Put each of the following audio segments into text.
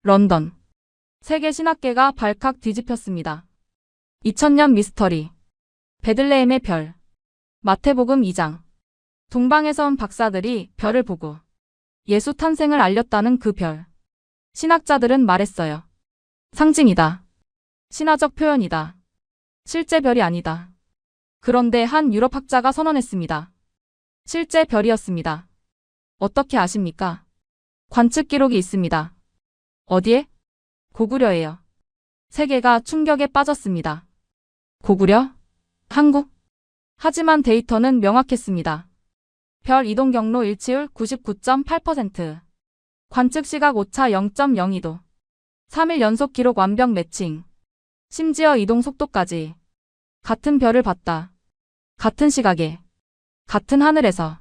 런던. 세계 신학계가 발칵 뒤집혔습니다. 2000년 미스터리. 베들레헴의 별. 마태복음 2장. 동방에서 온 박사들이 별을 보고 예수 탄생을 알렸다는 그 별. 신학자들은 말했어요. 상징이다. 신화적 표현이다. 실제 별이 아니다. 그런데 한 유럽 학자가 선언했습니다. 실제 별이었습니다. 어떻게 아십니까? 관측 기록이 있습니다. 어디에? 고구려예요. 세계가 충격에 빠졌습니다. 고구려? 한국? 하지만 데이터는 명확했습니다. 별 이동 경로 일치율 99.8%. 관측 시각 오차 0.02도. 3일 연속 기록 완벽 매칭. 심지어 이동 속도까지. 같은 별을 봤다. 같은 시각에. 같은 하늘에서.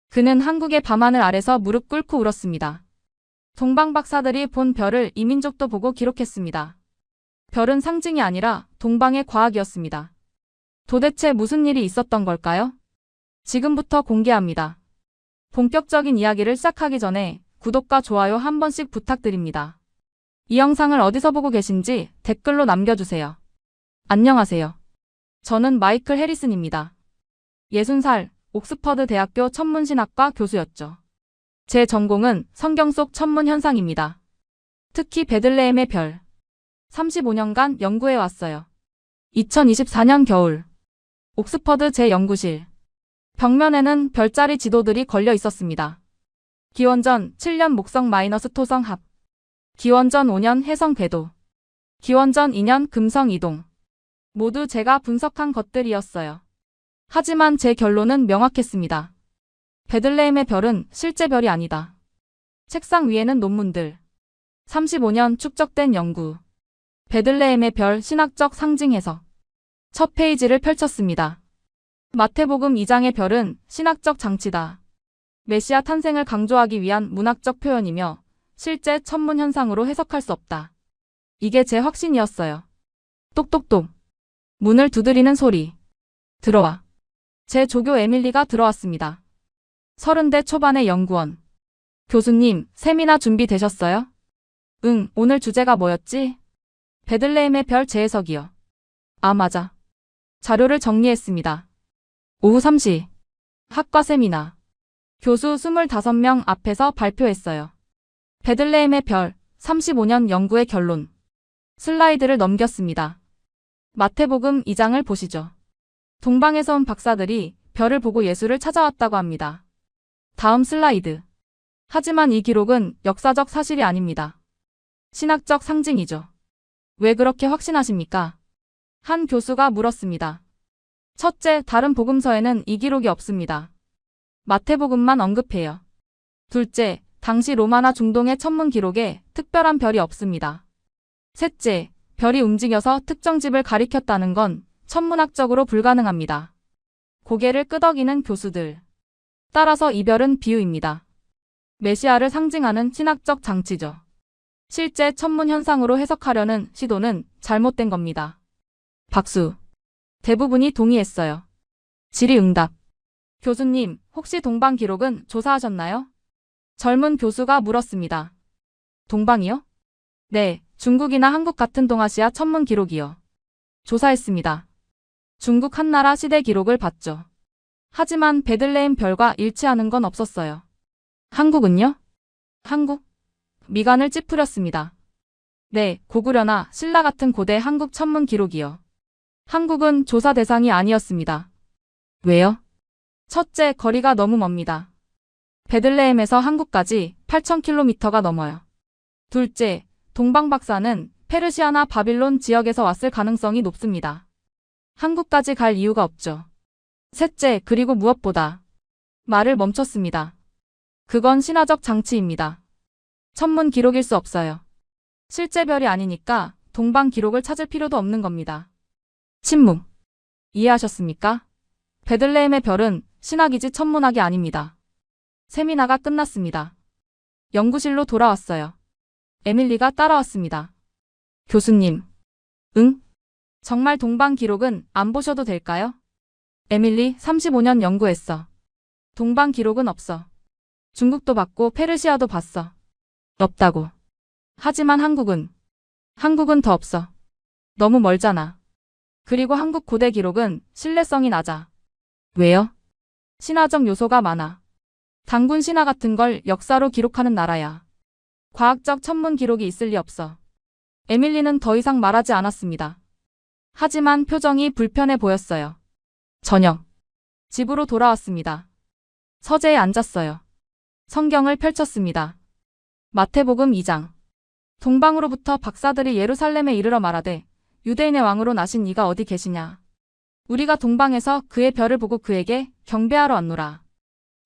그는 한국의 밤하늘 아래서 무릎 꿇고 울었습니다. 동방 박사들이 본 별을 이민족도 보고 기록했습니다. 별은 상징이 아니라 동방의 과학이었습니다. 도대체 무슨 일이 있었던 걸까요? 지금부터 공개합니다. 본격적인 이야기를 시작하기 전에 구독과 좋아요 한 번씩 부탁드립니다. 이 영상을 어디서 보고 계신지 댓글로 남겨주세요. 안녕하세요. 저는 마이클 해리슨입니다. 60살, 옥스퍼드 대학교 천문신학과 교수였죠. 제 전공은 성경 속 천문 현상입니다. 특히 베들레헴의 별. 35년간 연구해 왔어요. 2024년 겨울. 옥스퍼드 제 연구실. 벽면에는 별자리 지도들이 걸려 있었습니다. 기원전 7년 목성 마이너스 토성 합. 기원전 5년 해성 궤도. 기원전 2년 금성 이동. 모두 제가 분석한 것들이었어요. 하지만 제 결론은 명확했습니다. 베들레헴의 별은 실제 별이 아니다. 책상 위에는 논문들. 35년 축적된 연구. 베들레헴의 별 신학적 상징 해석. 첫 페이지를 펼쳤습니다. 마태복음 2장의 별은 신학적 장치다. 메시아 탄생을 강조하기 위한 문학적 표현이며 실제 천문 현상으로 해석할 수 없다. 이게 제 확신이었어요. 똑똑똑. 문을 두드리는 소리. 들어와. 제 조교 에밀리가 들어왔습니다. 30대 초반의 연구원. 교수님, 세미나 준비되셨어요? 응, 오늘 주제가 뭐였지? 베들레헴의 별 재해석이요. 아, 맞아. 자료를 정리했습니다. 오후 3시. 학과 세미나. 교수 25명 앞에서 발표했어요. 베들레헴의 별, 35년 연구의 결론. 슬라이드를 넘겼습니다. 마태복음 2장을 보시죠. 동방에서 온 박사들이 별을 보고 예수를 찾아왔다고 합니다. 다음 슬라이드. 하지만 이 기록은 역사적 사실이 아닙니다. 신학적 상징이죠. 왜 그렇게 확신하십니까? 한 교수가 물었습니다. 첫째, 다른 복음서에는 이 기록이 없습니다. 마태복음만 언급해요. 둘째, 당시 로마나 중동의 천문 기록에 특별한 별이 없습니다. 셋째, 별이 움직여서 특정 집을 가리켰다는 건 천문학적으로 불가능합니다. 고개를 끄덕이는 교수들. 따라서 이 별은 비유입니다. 메시아를 상징하는 신학적 장치죠. 실제 천문 현상으로 해석하려는 시도는 잘못된 겁니다. 박수. 대부분이 동의했어요. 질의응답. 교수님, 혹시 동방 기록은 조사하셨나요? 젊은 교수가 물었습니다. 동방이요? 네, 중국이나 한국 같은 동아시아 천문 기록이요. 조사했습니다. 중국 한나라 시대 기록을 봤죠. 하지만 베들레헴 별과 일치하는 건 없었어요. 한국은요? 한국? 미간을 찌푸렸습니다. 네, 고구려나 신라 같은 고대 한국 천문 기록이요. 한국은 조사 대상이 아니었습니다. 왜요? 첫째, 거리가 너무 멉니다. 베들레헴에서 한국까지 8,000km가 넘어요. 둘째, 동방 박사는 페르시아나 바빌론 지역에서 왔을 가능성이 높습니다. 한국까지 갈 이유가 없죠. 셋째, 그리고 무엇보다 말을 멈췄습니다. 그건 신화적 장치입니다. 천문 기록일 수 없어요. 실제 별이 아니니까 동방 기록을 찾을 필요도 없는 겁니다. 침묵. 이해하셨습니까? 베들레헴의 별은 신학이지 천문학이 아닙니다. 세미나가 끝났습니다. 연구실로 돌아왔어요. 에밀리가 따라왔습니다. 교수님. 응? 정말 동방 기록은 안 보셔도 될까요? 에밀리, 35년 연구했어. 동방 기록은 없어. 중국도 봤고 페르시아도 봤어. 없다고. 하지만 한국은 더 없어. 너무 멀잖아. 그리고 한국 고대 기록은 신뢰성이 낮아. 왜요? 신화적 요소가 많아. 단군 신화 같은 걸 역사로 기록하는 나라야. 과학적 천문 기록이 있을 리 없어. 에밀리는 더 이상 말하지 않았습니다. 하지만 표정이 불편해 보였어요. 저녁. 집으로 돌아왔습니다. 서재에 앉았어요. 성경을 펼쳤습니다. 마태복음 2장. 동방으로부터 박사들이 예루살렘에 이르러 말하되 유대인의 왕으로 나신 이가 어디 계시냐. 우리가 동방에서 그의 별을 보고 그에게 경배하러 왔노라.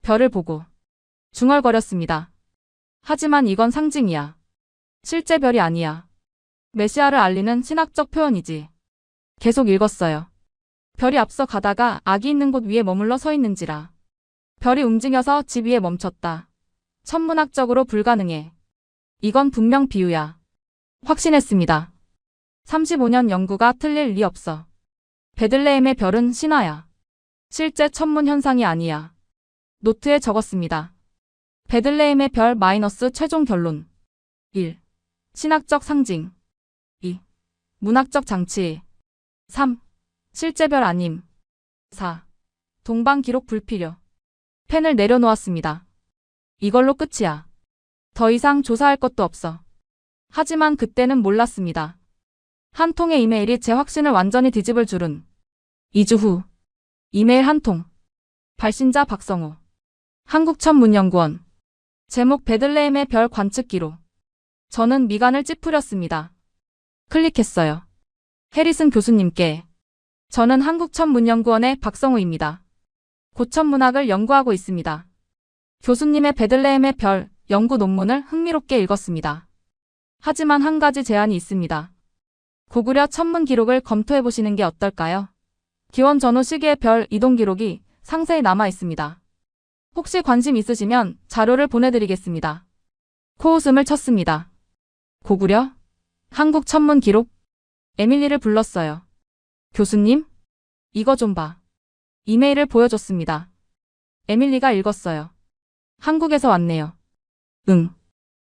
별을 보고 중얼거렸습니다. 하지만 이건 상징이야. 실제 별이 아니야. 메시아를 알리는 신학적 표현이지. 계속 읽었어요. 별이 앞서 가다가 악이 있는 곳 위에 머물러 서 있는지라. 별이 움직여서 집 위에 멈췄다. 천문학적으로 불가능해. 이건 분명 비유야. 확신했습니다. 35년 연구가 틀릴 리 없어. 베들레헴의 별은 신화야. 실제 천문 현상이 아니야. 노트에 적었습니다. 베들레헴의 별 마이너스 최종 결론. 1. 신학적 상징. 2. 문학적 장치. 3. 실제 별 아님. 4. 동방 기록 불필요. 펜을 내려놓았습니다. 이걸로 끝이야. 더 이상 조사할 것도 없어. 하지만 그때는 몰랐습니다. 한 통의 이메일이 제 확신을 완전히 뒤집을 줄은. 2주 후. 이메일 한 통. 발신자 박성우. 한국천문연구원. 제목 베들레헴의 별 관측 기록. 저는 미간을 찌푸렸습니다. 클릭했어요. 해리슨 교수님께. 저는 한국천문연구원의 박성우입니다. 고천문학을 연구하고 있습니다. 교수님의 베들레헴의 별 연구 논문을 흥미롭게 읽었습니다. 하지만 한 가지 제안이 있습니다. 고구려 천문 기록을 검토해 보시는 게 어떨까요? 기원 전후 시기의 별 이동 기록이 상세히 남아 있습니다. 혹시 관심 있으시면 자료를 보내드리겠습니다. 코웃음을 쳤습니다. 고구려? 한국 천문 기록? 에밀리를 불렀어요. 교수님? 이거 좀 봐. 이메일을 보여줬습니다. 에밀리가 읽었어요. 한국에서 왔네요. 응.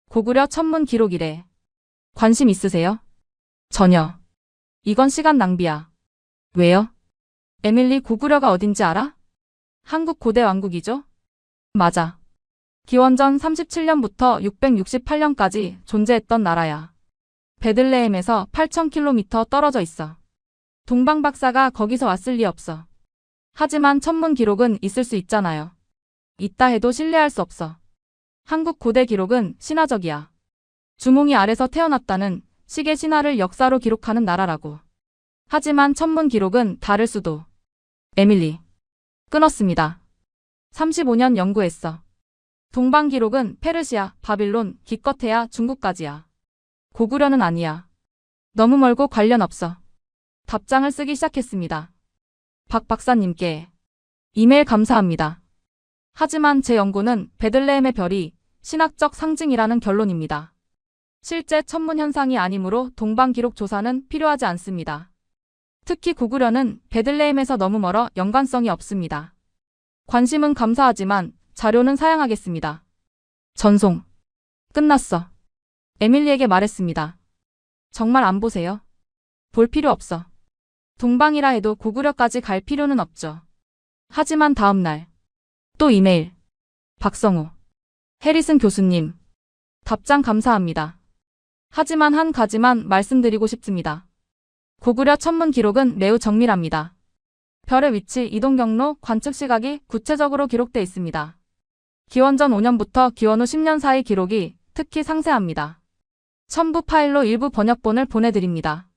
고구려 천문 기록이래. 관심 있으세요? 전혀. 이건 시간 낭비야. 왜요? 에밀리 고구려가 어딘지 알아? 한국 고대 왕국이죠? 맞아. 기원전 37년부터 668년까지 존재했던 나라야. 베들레헴에서 8,000km 떨어져 있어. 동방 박사가 거기서 왔을 리 없어. 하지만 천문 기록은 있을 수 있잖아요. 있다 해도 신뢰할 수 없어. 한국 고대 기록은 신화적이야. 주몽이 알에서 태어났다는 식의 신화를 역사로 기록하는 나라라고. 하지만 천문 기록은 다를 수도. 에밀리. 끊었습니다. 35년 연구했어. 동방 기록은 페르시아, 바빌론, 기껏해야 중국까지야. 고구려는 아니야. 너무 멀고 관련 없어. 답장을 쓰기 시작했습니다. 박 박사님께. 이메일 감사합니다. 하지만 제 연구는 베들레헴의 별이 신학적 상징이라는 결론입니다. 실제 천문 현상이 아니므로 동방 기록 조사는 필요하지 않습니다. 특히 고구려는 베들레헴에서 너무 멀어 연관성이 없습니다. 관심은 감사하지만 자료는 사양하겠습니다. 전송. 끝났어. 에밀리에게 말했습니다. 정말 안 보세요? 볼 필요 없어. 동방이라 해도 고구려까지 갈 필요는 없죠. 하지만 다음 날. 또 이메일. 박성우. 해리슨 교수님. 답장 감사합니다. 하지만 한 가지만 말씀드리고 싶습니다. 고구려 천문 기록은 매우 정밀합니다. 별의 위치, 이동 경로, 관측 시각이 구체적으로 기록돼 있습니다. 기원전 5년부터 기원 후 10년 사이 기록이 특히 상세합니다. 첨부 파일로 일부 번역본을 보내드립니다.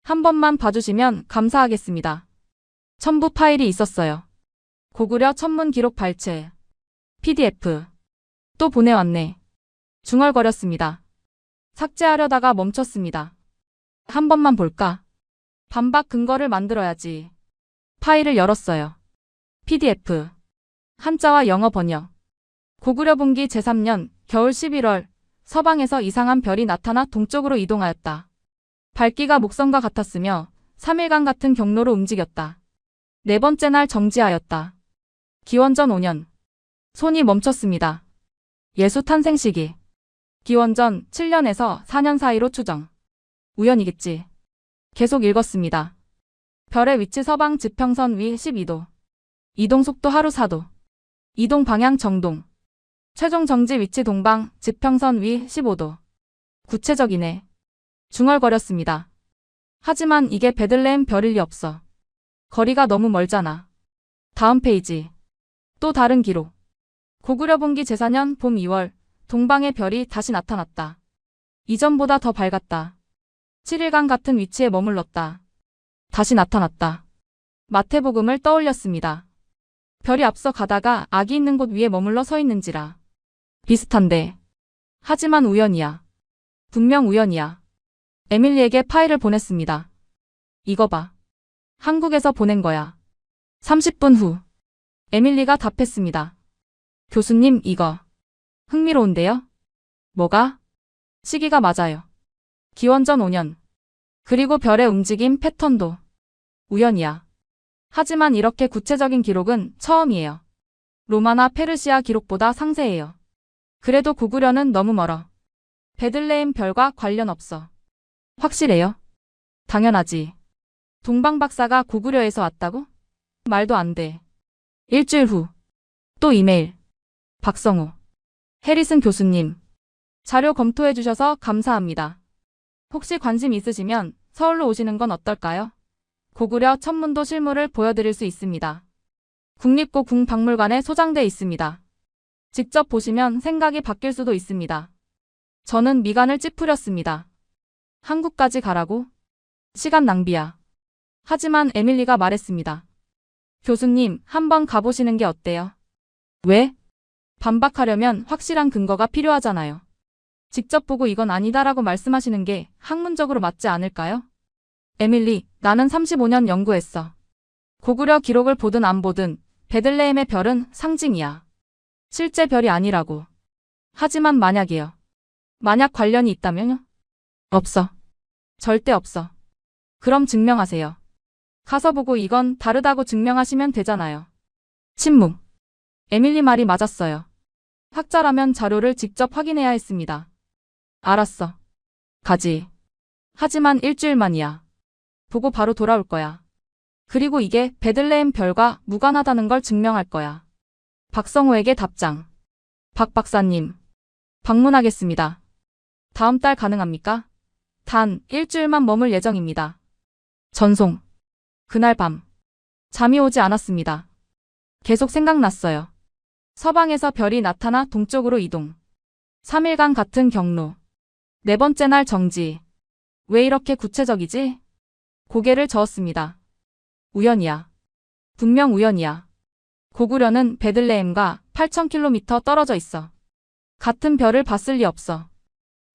한 번만 봐주시면 감사하겠습니다. 첨부 파일이 있었어요. 고구려 천문 기록 발췌. PDF. 또 보내왔네. 중얼거렸습니다. 삭제하려다가 멈췄습니다. 한 번만 볼까? 반박 근거를 만들어야지. 파일을 열었어요. PDF. 한자와 영어 번역. 고구려 분기 제3년 겨울 11월 서방에서 이상한 별이 나타나 동쪽으로 이동하였다. 밝기가 목성과 같았으며 3일간 같은 경로로 움직였다. 네 번째 날 정지하였다. 기원전 5년. 손이 멈췄습니다. 예수 탄생 시기. 기원전 7년에서 4년 사이로 추정. 우연이겠지. 계속 읽었습니다. 별의 위치 서방 지평선 위 12도. 이동 속도 하루 4도. 이동 방향 정동. 최종 정지 위치 동방 지평선 위 15도. 구체적이네. 중얼거렸습니다. 하지만 이게 베들레헴 별일 리 없어. 거리가 너무 멀잖아. 다음 페이지. 또 다른 기록. 고구려 분기 제4년 봄 2월 동방의 별이 다시 나타났다. 이전보다 더 밝았다. 7일간 같은 위치에 머물렀다. 다시 나타났다. 마태복음을 떠올렸습니다. 별이 앞서 가다가 악이 있는 곳 위에 머물러 서 있는지라. 비슷한데. 하지만 우연이야. 분명 우연이야. 에밀리에게 파일을 보냈습니다. 이거 봐. 한국에서 보낸 거야. 30분 후. 에밀리가 답했습니다. 교수님, 이거. 흥미로운데요? 뭐가? 시기가 맞아요. 기원전 5년. 그리고 별의 움직임 패턴도. 우연이야. 하지만 이렇게 구체적인 기록은 처음이에요. 로마나 페르시아 기록보다 상세해요. 그래도 고구려는 너무 멀어. 베들레헴 별과 관련 없어. 확실해요? 당연하지. 동방 박사가 고구려에서 왔다고? 말도 안 돼. 일주일 후. 또 이메일. 박성우. 해리슨 교수님. 자료 검토해 주셔서 감사합니다. 혹시 관심 있으시면 서울로 오시는 건 어떨까요? 고구려 천문도 실물을 보여드릴 수 있습니다. 국립고궁박물관에 소장돼 있습니다. 직접 보시면 생각이 바뀔 수도 있습니다. 저는 미간을 찌푸렸습니다. 한국까지 가라고? 시간 낭비야. 하지만 에밀리가 말했습니다. 교수님, 한번 가보시는 게 어때요? 왜? 반박하려면 확실한 근거가 필요하잖아요. 직접 보고 이건 아니다라고 말씀하시는 게 학문적으로 맞지 않을까요? 에밀리, 나는 35년 연구했어. 고구려 기록을 보든 안 보든 베들레헴의 별은 상징이야. 실제 별이 아니라고. 하지만 만약이요. 만약 관련이 있다면요? 없어. 절대 없어. 그럼 증명하세요. 가서 보고 이건 다르다고 증명하시면 되잖아요. 침묵. 에밀리 말이 맞았어요. 학자라면 자료를 직접 확인해야 했습니다. 알았어. 가지. 하지만 일주일만이야. 보고 바로 돌아올 거야. 그리고 이게 베들레헴 별과 무관하다는 걸 증명할 거야. 박성호에게 답장. 박 박사님. 방문하겠습니다. 다음 달 가능합니까? 단 일주일만 머물 예정입니다. 전송. 그날 밤. 잠이 오지 않았습니다. 계속 생각났어요. 서방에서 별이 나타나 동쪽으로 이동. 3일간 같은 경로. 네 번째 날 정지. 왜 이렇게 구체적이지? 고개를 저었습니다. 우연이야. 분명 우연이야. 고구려는 베들레헴과 8,000km 떨어져 있어. 같은 별을 봤을 리 없어.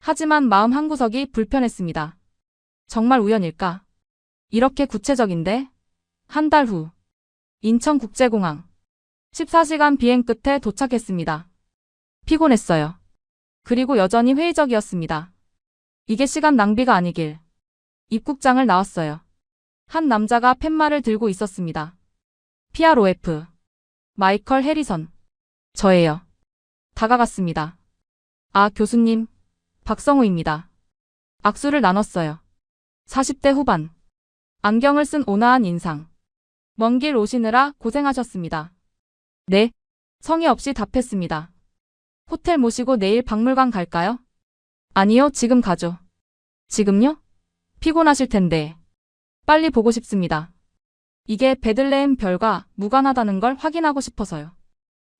하지만 마음 한구석이 불편했습니다. 정말 우연일까? 이렇게 구체적인데? 한 달 후. 인천국제공항. 14시간 비행 끝에 도착했습니다. 피곤했어요. 그리고 여전히 회의적이었습니다. 이게 시간 낭비가 아니길. 입국장을 나왔어요. 한 남자가 팻말을 들고 있었습니다. PROF. 마이컬 해리선. 저예요. 다가갔습니다. 아, 교수님. 박성우입니다. 악수를 나눴어요. 40대 후반. 안경을 쓴 온화한 인상. 먼 길 오시느라 고생하셨습니다. 네. 성의 없이 답했습니다. 호텔 모시고 내일 박물관 갈까요? 아니요, 지금 가죠. 지금요? 피곤하실 텐데. 빨리 보고 싶습니다. 이게 베들레헴 별과 무관하다는 걸 확인하고 싶어서요.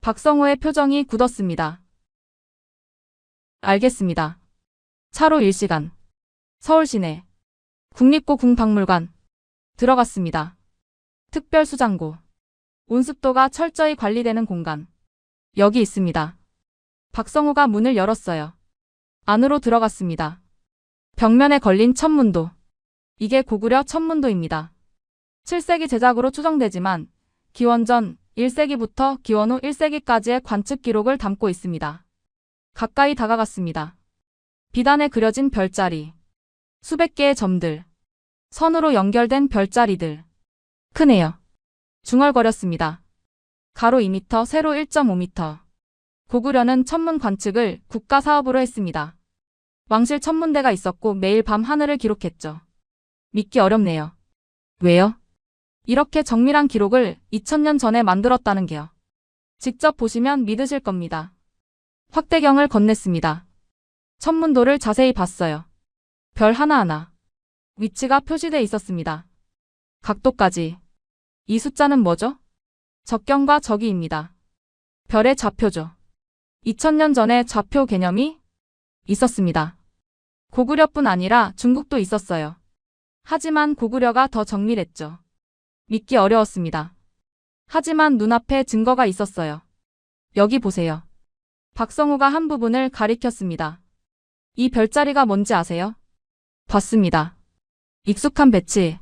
박성호의 표정이 굳었습니다. 알겠습니다. 차로 1시간. 서울 시내. 국립고궁박물관. 들어갔습니다. 특별수장고. 온습도가 철저히 관리되는 공간. 여기 있습니다. 박성호가 문을 열었어요. 안으로 들어갔습니다. 벽면에 걸린 천문도. 이게 고구려 천문도입니다. 7세기 제작으로 추정되지만 기원전 1세기부터 기원 후 1세기까지의 관측 기록을 담고 있습니다. 가까이 다가갔습니다. 비단에 그려진 별자리. 수백 개의 점들. 선으로 연결된 별자리들. 크네요. 중얼거렸습니다. 가로 2m, 세로 1.5m. 고구려는 천문 관측을 국가 사업으로 했습니다. 왕실 천문대가 있었고 매일 밤 하늘을 기록했죠. 믿기 어렵네요. 왜요? 이렇게 정밀한 기록을 2000년 전에 만들었다는 게요. 직접 보시면 믿으실 겁니다. 확대경을 건넸습니다. 천문도를 자세히 봤어요. 별 하나하나 위치가 표시돼 있었습니다. 각도까지. 이 숫자는 뭐죠? 적경과 적이입니다. 별의 좌표죠. 2000년 전에 좌표 개념이 있었습니다. 고구려뿐 아니라 중국도 있었어요. 하지만 고구려가 더 정밀했죠. 믿기 어려웠습니다. 하지만 눈앞에 증거가 있었어요. 여기 보세요. 박성우가 한 부분을 가리켰습니다. 이 별자리가 뭔지 아세요? 봤습니다. 익숙한 배치.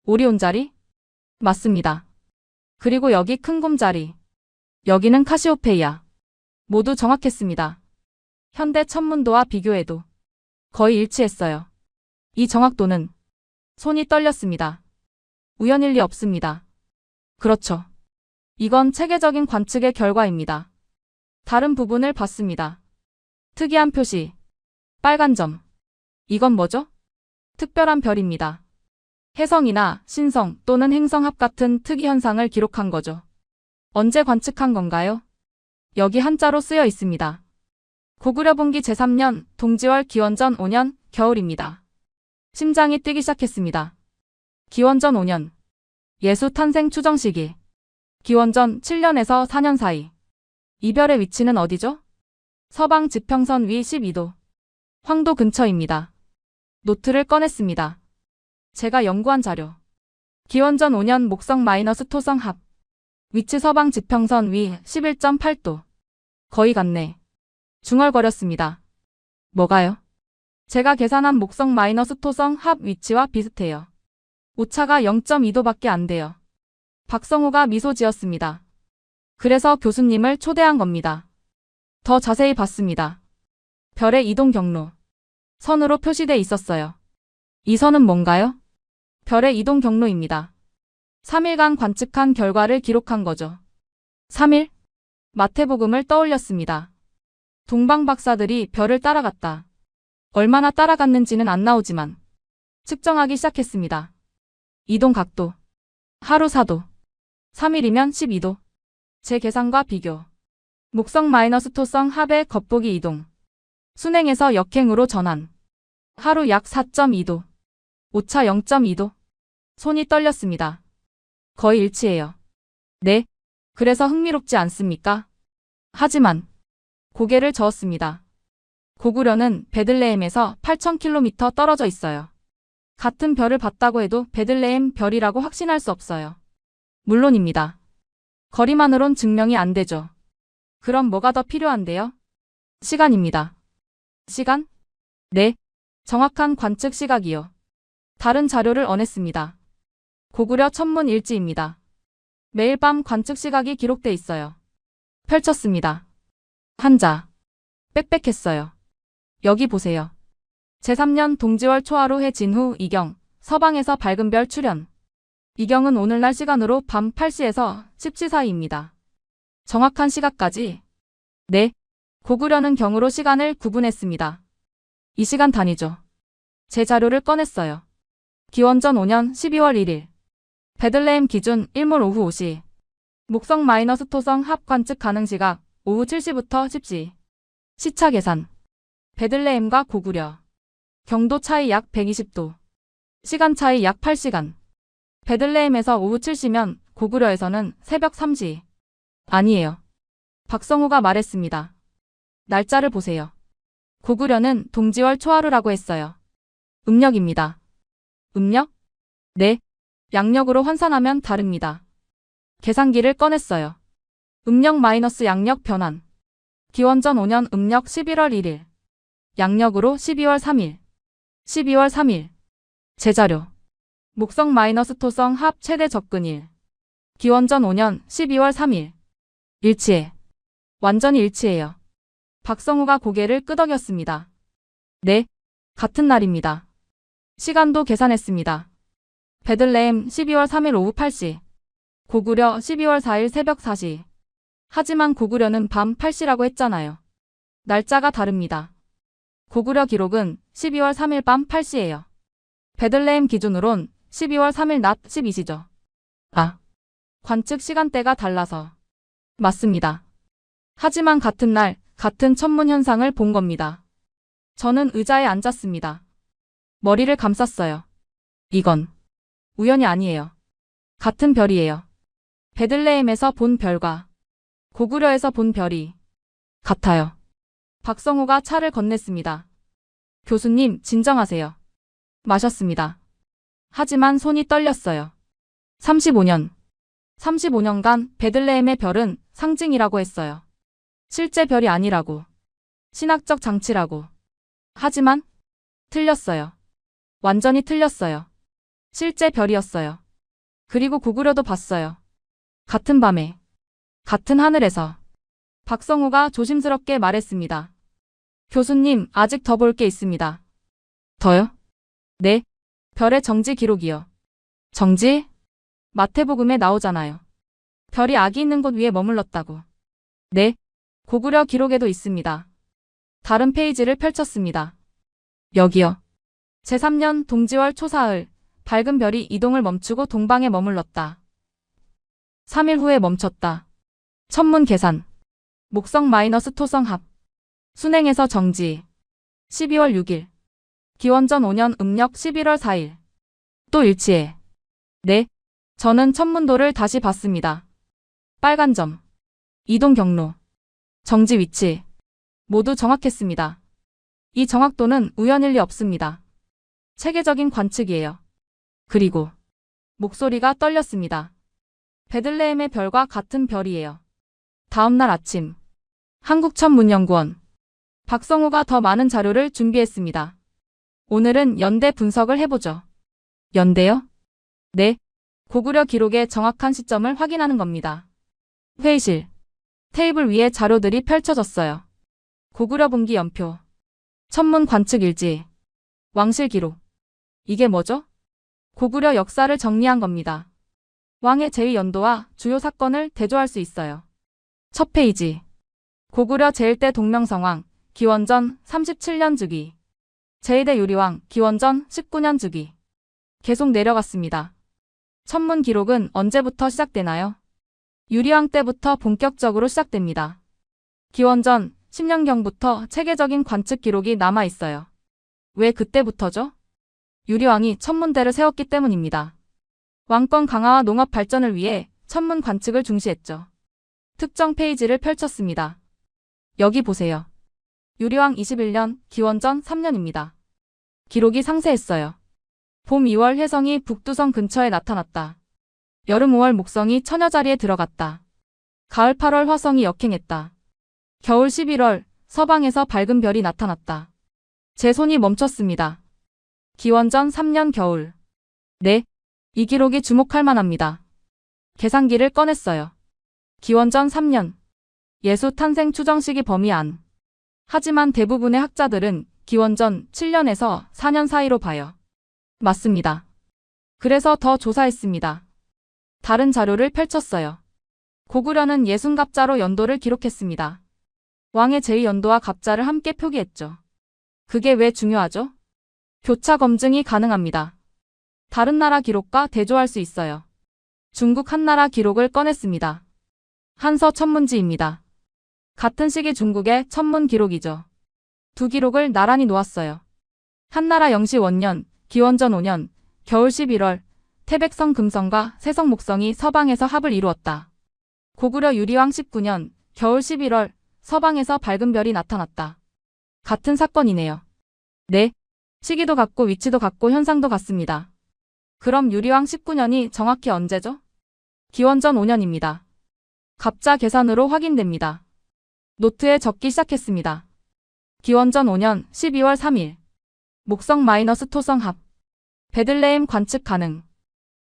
오리온 자리? 맞습니다. 그리고 여기 큰 곰 자리. 여기는 카시오페이아. 모두 정확했습니다. 현대 천문도와 비교해도 거의 일치했어요. 이 정확도는 손이 떨렸습니다. 우연일 리 없습니다. 그렇죠. 이건 체계적인 관측의 결과입니다. 다른 부분을 봤습니다. 특이한 표시. 빨간 점. 이건 뭐죠? 특별한 별입니다. 혜성이나 신성 또는 행성합 같은 특이 현상을 기록한 거죠. 언제 관측한 건가요? 여기 한자로 쓰여 있습니다. 고구려 분기 제3년 동지월 기원전 5년 겨울입니다. 심장이 뛰기 시작했습니다. 기원전 5년. 예수 탄생 추정 시기. 기원전 7년에서 4년 사이. 이 별의 위치는 어디죠? 서방 지평선 위 12도. 황도 근처입니다. 노트를 꺼냈습니다. 제가 연구한 자료. 기원전 5년 목성 마이너스 토성 합. 위치 서방 지평선 위 11.8도. 거의 같네. 중얼거렸습니다. 뭐가요? 제가 계산한 목성 마이너스 토성 합 위치와 비슷해요. 오차가 0.2도밖에 안 돼요. 박성우가 미소 지었습니다. 그래서 교수님을 초대한 겁니다. 더 자세히 봤습니다. 별의 이동 경로. 선으로 표시돼 있었어요. 이 선은 뭔가요? 별의 이동 경로입니다. 3일간 관측한 결과를 기록한 거죠. 3일? 마태복음을 떠올렸습니다. 동방 박사들이 별을 따라갔다. 얼마나 따라갔는지는 안 나오지만 측정하기 시작했습니다. 이동 각도. 하루 4도. 3일이면 12도. 제 계산과 비교. 목성 마이너스 토성 합의 겉보기 이동. 순행에서 역행으로 전환. 하루 약 4.2도. 오차 0.2도. 손이 떨렸습니다. 거의 일치해요. 네. 그래서 흥미롭지 않습니까? 하지만 고개를 저었습니다. 고구려는 베들레헴에서 8,000km 떨어져 있어요. 같은 별을 봤다고 해도 베들레헴 별이라고 확신할 수 없어요. 물론입니다. 거리만으론 증명이 안 되죠. 그럼 뭐가 더 필요한데요? 시간입니다. 시간? 네. 정확한 관측 시각이요. 다른 자료를 언했습니다. 고구려 천문 일지입니다. 매일 밤 관측 시각이 기록돼 있어요. 펼쳤습니다. 한자. 빽빽했어요. 여기 보세요. 제3년 동지월 초하루 해 진 후 이경, 서방에서 밝은 별 출현. 이경은 오늘날 시간으로 밤 8시에서 10시 사이입니다. 정확한 시각까지. 네. 고구려는 경으로 시간을 구분했습니다. 이 시간 단위죠. 제 자료를 꺼냈어요. 기원전 5년 12월 1일. 베들레헴 기준 일몰 오후 5시. 목성 마이너스 토성 합 관측 가능 시각 오후 7시부터 10시. 시차 계산. 베들레헴과 고구려. 경도 차이 약 120도. 시간 차이 약 8시간. 베들레헴에서 오후 7시면 고구려에서는 새벽 3시. 아니에요. 박성우가 말했습니다. 날짜를 보세요. 고구려는 동지월 초하루라고 했어요. 음력입니다. 음력? 네. 양력으로 환산하면 다릅니다. 계산기를 꺼냈어요. 음력 마이너스 양력 변환. 기원전 5년 음력 11월 1일. 양력으로 12월 3일. 12월 3일. 제자료. 목성 마이너스 토성 합 최대 접근일. 기원전 5년 12월 3일. 일치해. 완전히 일치해요. 박성우가 고개를 끄덕였습니다. 네. 같은 날입니다. 시간도 계산했습니다. 베들레헴 12월 3일 오후 8시. 고구려 12월 4일 새벽 4시. 하지만 고구려는 밤 8시라고 했잖아요. 날짜가 다릅니다. 고구려 기록은 12월 3일 밤 8시예요. 베들레헴 기준으론 12월 3일 낮 12시죠. 관측 시간대가 달라서. 맞습니다. 하지만 같은 날, 같은 천문 현상을 본 겁니다. 저는 의자에 앉았습니다. 머리를 감쌌어요. 이건 우연이 아니에요. 같은 별이에요. 베들레헴에서 본 별과 고구려에서 본 별이 같아요. 박성호가 차를 건넸습니다. 교수님, 진정하세요. 마셨습니다. 하지만 손이 떨렸어요. 35년간 베들레헴의 별은 상징이라고 했어요. 실제 별이 아니라고. 신학적 장치라고. 하지만 틀렸어요. 완전히 틀렸어요. 실제 별이었어요. 그리고 고구려도 봤어요. 같은 밤에, 같은 하늘에서. 박성호가 조심스럽게 말했습니다. 교수님, 아직 더 볼 게 있습니다. 더요? 네. 별의 정지 기록이요. 정지? 마태복음에 나오잖아요. 별이 악이 있는 곳 위에 머물렀다고. 네. 고구려 기록에도 있습니다. 다른 페이지를 펼쳤습니다. 여기요. 제3년 동지월 초사흘, 밝은 별이 이동을 멈추고 동방에 머물렀다. 3일 후에 멈췄다. 천문 계산. 목성 마이너스 토성 합. 순행에서 정지. 12월 6일. 기원전 5년 음력 11월 4일. 또 일치해. 네. 저는 천문도를 다시 봤습니다. 빨간 점. 이동 경로. 정지 위치. 모두 정확했습니다. 이 정확도는 우연일 리 없습니다. 체계적인 관측이에요. 그리고 목소리가 떨렸습니다. 베들레헴의 별과 같은 별이에요. 다음 날 아침. 한국천문연구원. 박성호가 더 많은 자료를 준비했습니다. 오늘은 연대 분석을 해보죠. 연대요? 네. 고구려 기록의 정확한 시점을 확인하는 겁니다. 회의실. 테이블 위에 자료들이 펼쳐졌어요. 고구려 분기 연표. 천문 관측 일지. 왕실 기록. 이게 뭐죠? 고구려 역사를 정리한 겁니다. 왕의 제2연도와 주요 사건을 대조할 수 있어요. 첫 페이지. 고구려 제1대 동명성왕, 기원전 37년 주기. 제2대 유리왕, 기원전 19년 주기. 계속 내려갔습니다. 천문 기록은 언제부터 시작되나요? 유리왕 때부터 본격적으로 시작됩니다. 기원전 10년경부터 체계적인 관측 기록이 남아 있어요. 왜 그때부터죠? 유리왕이 천문대를 세웠기 때문입니다. 왕권 강화와 농업 발전을 위해 천문 관측을 중시했죠. 특정 페이지를 펼쳤습니다. 여기 보세요. 유리왕 21년, 기원전 3년입니다. 기록이 상세했어요. 봄 2월 혜성이 북두성 근처에 나타났다. 여름 5월 목성이 처녀자리에 들어갔다. 가을 8월 화성이 역행했다. 겨울 11월 서방에서 밝은 별이 나타났다. 제 손이 멈췄습니다. 기원전 3년 겨울. 네, 이 기록이 주목할 만합니다. 계산기를 꺼냈어요. 기원전 3년. 예수 탄생 추정시기 범위 안. 하지만 대부분의 학자들은 기원전 7년에서 4년 사이로 봐요. 맞습니다. 그래서 더 조사했습니다. 다른 자료를 펼쳤어요. 고구려는 예순갑자로 연도를 기록했습니다. 왕의 제2연도와 갑자를 함께 표기했죠. 그게 왜 중요하죠? 교차 검증이 가능합니다. 다른 나라 기록과 대조할 수 있어요. 중국 한나라 기록을 꺼냈습니다. 한서 천문지입니다. 같은 시기 중국의 천문 기록이죠. 두 기록을 나란히 놓았어요. 한나라 영시 원년, 기원전 5년, 겨울 11월, 태백성 금성과 세성 목성이 서방에서 합을 이루었다. 고구려 유리왕 19년, 겨울 11월, 서방에서 밝은 별이 나타났다. 같은 사건이네요. 네, 시기도 같고 위치도 같고 현상도 같습니다. 그럼 유리왕 19년이 정확히 언제죠? 기원전 5년입니다. 갑자 계산으로 확인됩니다. 노트에 적기 시작했습니다. 기원전 5년 12월 3일. 목성 마이너스 토성 합. 베들레헴 관측 가능.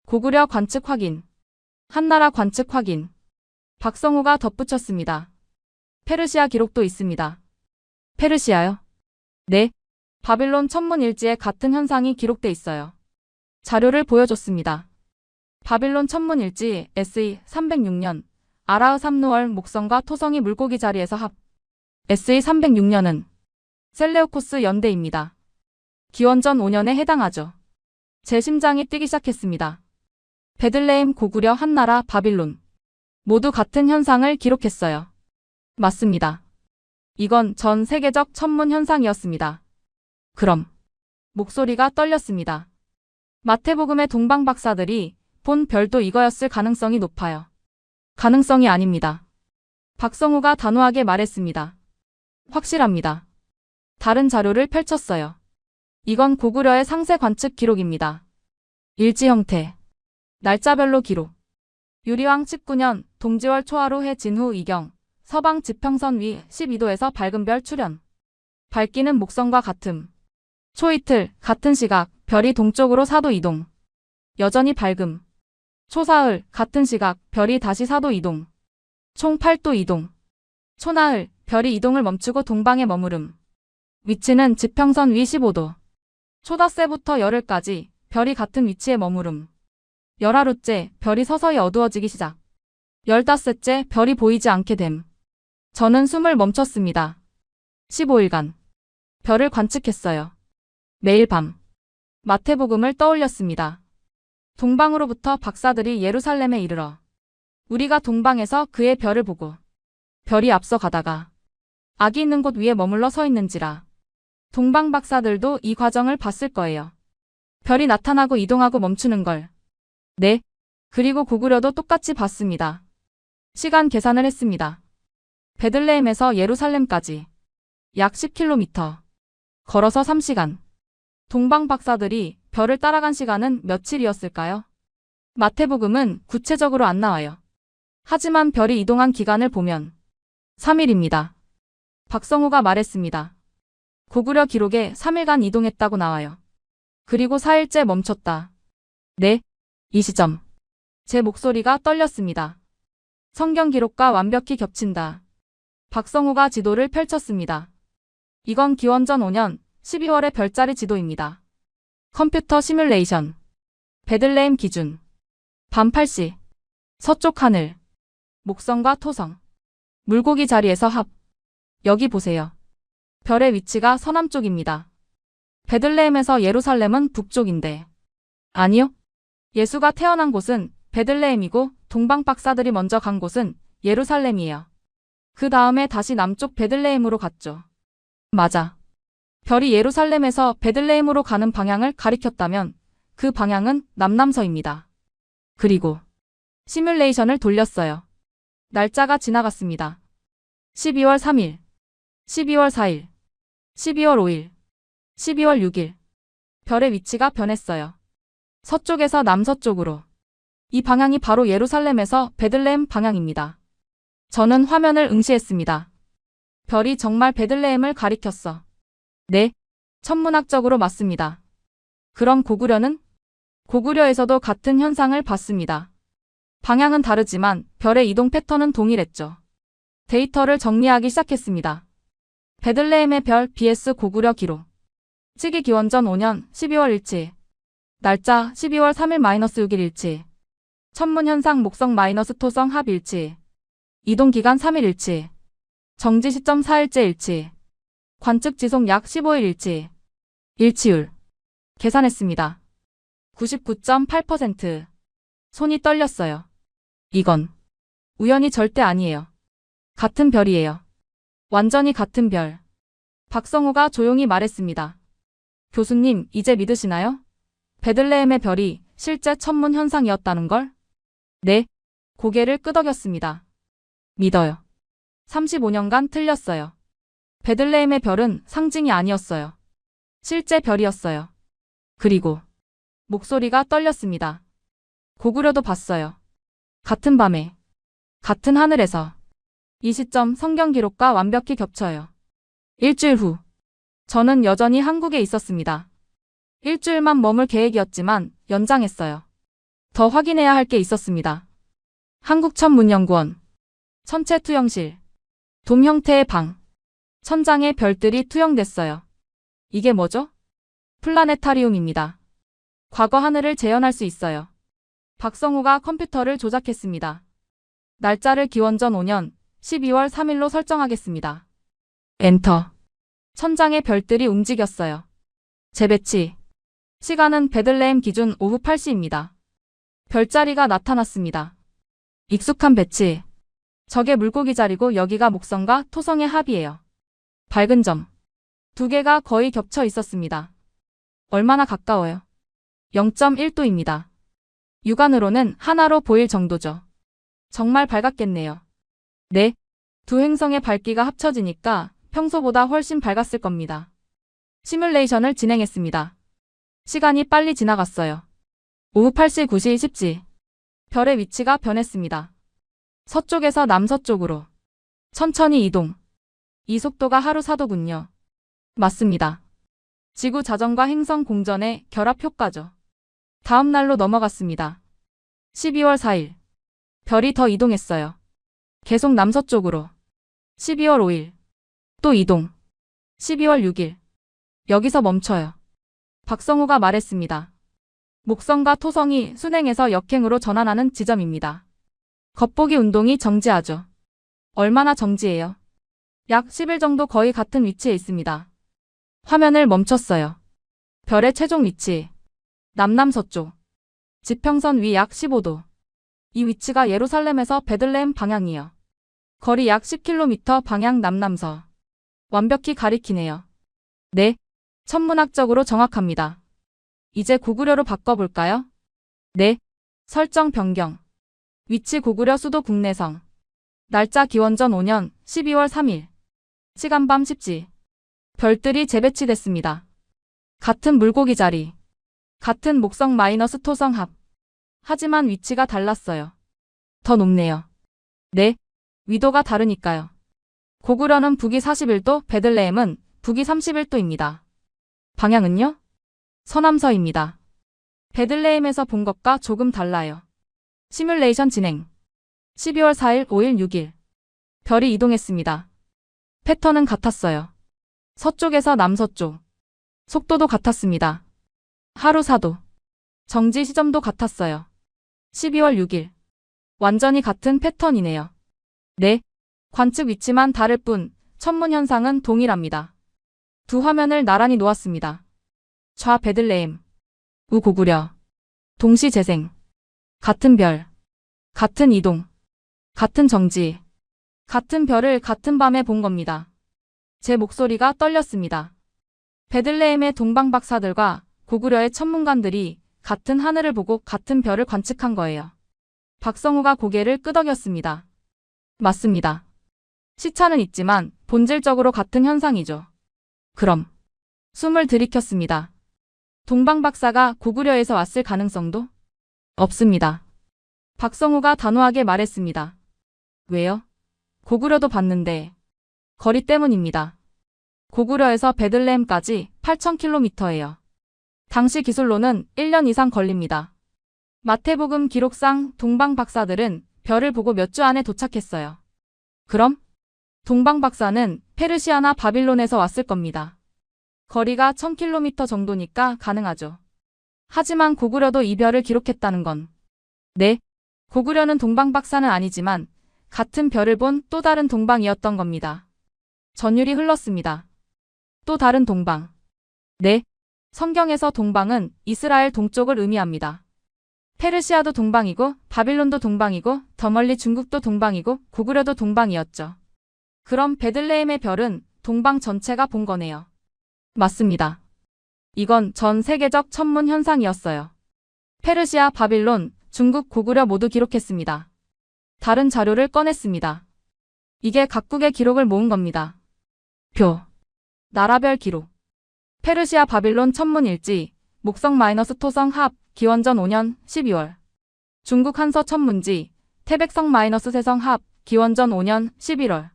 고구려 관측 확인. 한나라 관측 확인. 박성호가 덧붙였습니다. 페르시아 기록도 있습니다. 페르시아요? 네. 바빌론 천문 일지에 같은 현상이 기록돼 있어요. 자료를 보여줬습니다. 바빌론 천문 일지 SE 306년. 아라흐 삼루월 목성과 토성이 물고기 자리에서 합. SE 306년은 셀레우코스 연대입니다. 기원전 5년에 해당하죠. 제 심장이 뛰기 시작했습니다. 베들레헴, 고구려, 한나라, 바빌론. 모두 같은 현상을 기록했어요. 맞습니다. 이건 전 세계적 천문 현상이었습니다. 그럼 목소리가 떨렸습니다. 마태복음의 동방 박사들이 본 별도 이거였을 가능성이 높아요. 가능성이 아닙니다. 박성우가 단호하게 말했습니다. 확실합니다. 다른 자료를 펼쳤어요. 이건 고구려의 상세 관측 기록입니다. 일지 형태. 날짜별로 기록. 유리왕 19년 동지월 초하루 해 진후 이경. 서방 지평선 위 12도에서 밝은 별 출현. 밝기는 목성과 같음. 초이틀 같은 시각 별이 동쪽으로 4도 이동. 여전히 밝음. 초사흘 같은 시각 별이 다시 4도 이동. 총 8도 이동. 초나흘 별이 이동을 멈추고 동방에 머무름. 위치는 지평선 위 15도. 초닷새부터 열흘까지 별이 같은 위치에 머무름. 열하루째 별이 서서히 어두워지기 시작. 15째 별이 보이지 않게 됨. 저는 숨을 멈췄습니다. 15일간 별을 관측했어요. 매일 밤 마태복음을 떠올렸습니다. 동방으로부터 박사들이 예루살렘에 이르러 우리가 동방에서 그의 별을 보고 별이 앞서 가다가 악이 있는 곳 위에 머물러 서 있는지라. 동방 박사들도 이 과정을 봤을 거예요. 별이 나타나고 이동하고 멈추는 걸. 네. 그리고 고구려도 똑같이 봤습니다. 시간 계산을 했습니다. 베들레헴에서 예루살렘까지 약 10km. 걸어서 3시간. 동방 박사들이 별을 따라간 시간은 며칠이었을까요? 마태복음은 구체적으로 안 나와요. 하지만 별이 이동한 기간을 보면 3일입니다. 박성우가 말했습니다. 고구려 기록에 3일간 이동했다고 나와요. 그리고 4일째 멈췄다. 네, 이 시점. 제 목소리가 떨렸습니다. 성경 기록과 완벽히 겹친다. 박성우가 지도를 펼쳤습니다. 이건 기원전 5년 12월의 별자리 지도입니다. 컴퓨터 시뮬레이션. 베들레헴 기준. 밤 8시. 서쪽 하늘. 목성과 토성. 물고기 자리에서 합. 여기 보세요. 별의 위치가 서남쪽입니다. 베들레헴에서 예루살렘은 북쪽인데. 아니요. 예수가 태어난 곳은 베들레헴이고 동방 박사들이 먼저 간 곳은 예루살렘이에요. 그 다음에 다시 남쪽 베들레헴으로 갔죠. 맞아. 별이 예루살렘에서 베들레헴으로 가는 방향을 가리켰다면 그 방향은 남남서입니다. 그리고 시뮬레이션을 돌렸어요. 날짜가 지나갔습니다. 12월 3일, 12월 4일, 12월 5일, 12월 6일. 별의 위치가 변했어요. 서쪽에서 남서쪽으로. 이 방향이 바로 예루살렘에서 베들레헴 방향입니다. 저는 화면을 응시했습니다. 별이 정말 베들레헴을 가리켰어. 네, 천문학적으로 맞습니다. 그럼 고구려는? 고구려에서도 같은 현상을 봤습니다. 방향은 다르지만 별의 이동 패턴은 동일했죠. 데이터를 정리하기 시작했습니다. 베들레헴의 별 vs 고구려 기록. 시기 기원전 5년 12월 일치. 날짜 12월 3일-6일 일치. 천문 현상 목성 토성 합 일치. 이동 기간 3일 일치. 정지 시점 4일째 일치. 관측 지속 약 15일 일치. 일치율. 계산했습니다. 99.8%. 손이 떨렸어요. 이건 우연이 절대 아니에요. 같은 별이에요. 완전히 같은 별. 박성우가 조용히 말했습니다. 교수님, 이제 믿으시나요? 베들레헴의 별이 실제 천문 현상이었다는 걸? 네. 고개를 끄덕였습니다. 믿어요. 35년간 틀렸어요. 베들레헴의 별은 상징이 아니었어요. 실제 별이었어요. 그리고 목소리가 떨렸습니다. 고구려도 봤어요. 같은 밤에, 같은 하늘에서. 이 시점 성경 기록과 완벽히 겹쳐요. 일주일 후, 저는 여전히 한국에 있었습니다. 일주일만 머물 계획이었지만 연장했어요. 더 확인해야 할 게 있었습니다. 한국천문연구원. 천체 투영실. 돔 형태의 방. 천장에 별들이 투영됐어요. 이게 뭐죠? 플라네타리움입니다. 과거 하늘을 재현할 수 있어요. 박성우가 컴퓨터를 조작했습니다. 날짜를 기원전 5년 12월 3일로 설정하겠습니다. 엔터. 천장의 별들이 움직였어요. 재배치. 시간은 베들레헴 기준 오후 8시입니다. 별자리가 나타났습니다. 익숙한 배치. 저게 물고기 자리고 여기가 목성과 토성의 합이에요. 밝은 점. 두 개가 거의 겹쳐 있었습니다. 얼마나 가까워요? 0.1도입니다. 육안으로는 하나로 보일 정도죠. 정말 밝았겠네요. 네. 두 행성의 밝기가 합쳐지니까 평소보다 훨씬 밝았을 겁니다. 시뮬레이션을 진행했습니다. 시간이 빨리 지나갔어요. 오후 8시, 9시, 10시. 별의 위치가 변했습니다. 서쪽에서 남서쪽으로. 천천히 이동. 이 속도가 하루 4도군요. 맞습니다. 지구 자전과 행성 공전의 결합 효과죠. 다음 날로 넘어갔습니다. 12월 4일. 별이 더 이동했어요. 계속 남서쪽으로. 12월 5일. 또 이동. 12월 6일. 여기서 멈춰요. 박성우가 말했습니다. 목성과 토성이 순행에서 역행으로 전환하는 지점입니다. 겉보기 운동이 정지하죠. 얼마나 정지해요? 약 10일 정도 거의 같은 위치에 있습니다. 화면을 멈췄어요. 별의 최종 위치. 남남서쪽. 지평선 위 약 15도. 이 위치가 예루살렘에서 베들레헴 방향이요. 거리 약 10km 방향 남남서. 완벽히 가리키네요. 네. 천문학적으로 정확합니다. 이제 고구려로 바꿔볼까요? 네. 설정 변경. 위치 고구려 수도 국내성. 날짜 기원전 5년 12월 3일. 시간 밤 10시. 별들이 재배치됐습니다. 같은 물고기 자리. 같은 목성 마이너스 토성 합. 하지만 위치가 달랐어요. 더 높네요. 네. 위도가 다르니까요. 고구려는 북위 41도, 베들레헴은 북위 31도입니다. 방향은요? 서남서입니다. 베들레헴에서 본 것과 조금 달라요. 시뮬레이션 진행. 12월 4일, 5일, 6일. 별이 이동했습니다. 패턴은 같았어요. 서쪽에서 남서쪽. 속도도 같았습니다. 하루 4도. 정지 시점도 같았어요. 12월 6일. 완전히 같은 패턴이네요. 네. 관측 위치만 다를 뿐 천문 현상은 동일합니다. 두 화면을 나란히 놓았습니다. 좌 베들레헴. 우 고구려. 동시 재생. 같은 별. 같은 이동. 같은 정지. 같은 별을 같은 밤에 본 겁니다. 제 목소리가 떨렸습니다. 베들레헴의 동방 박사들과 고구려의 천문관들이 같은 하늘을 보고 같은 별을 관측한 거예요. 박성우가 고개를 끄덕였습니다. 맞습니다. 시차는 있지만 본질적으로 같은 현상이죠. 그럼 숨을 들이켰습니다. 동방 박사가 고구려에서 왔을 가능성도 없습니다. 박성우가 단호하게 말했습니다. 왜요? 고구려도 봤는데. 거리 때문입니다. 고구려에서 베들레헴까지 8,000km예요. 당시 기술로는 1년 이상 걸립니다. 마태복음 기록상 동방 박사들은 별을 보고 몇 주 안에 도착했어요. 그럼? 동방 박사는 페르시아나 바빌론에서 왔을 겁니다. 거리가 1000km 정도니까 가능하죠. 하지만 고구려도 이 별을 기록했다는 건. 네. 고구려는 동방 박사는 아니지만 같은 별을 본 또 다른 동방이었던 겁니다. 전율이 흘렀습니다. 또 다른 동방. 네. 성경에서 동방은 이스라엘 동쪽을 의미합니다. 페르시아도 동방이고 바빌론도 동방이고 더 멀리 중국도 동방이고 고구려도 동방이었죠. 그럼 베들레헴의 별은 동방 전체가 본 거네요. 맞습니다. 이건 전 세계적 천문 현상이었어요. 페르시아, 바빌론, 중국, 고구려 모두 기록했습니다. 다른 자료를 꺼냈습니다. 이게 각국의 기록을 모은 겁니다. 표. 나라별 기록. 페르시아 바빌론 천문일지, 목성 마이너스 토성 합, 기원전 5년 12월. 중국 한서 천문지, 태백성 마이너스 세성 합, 기원전 5년 11월.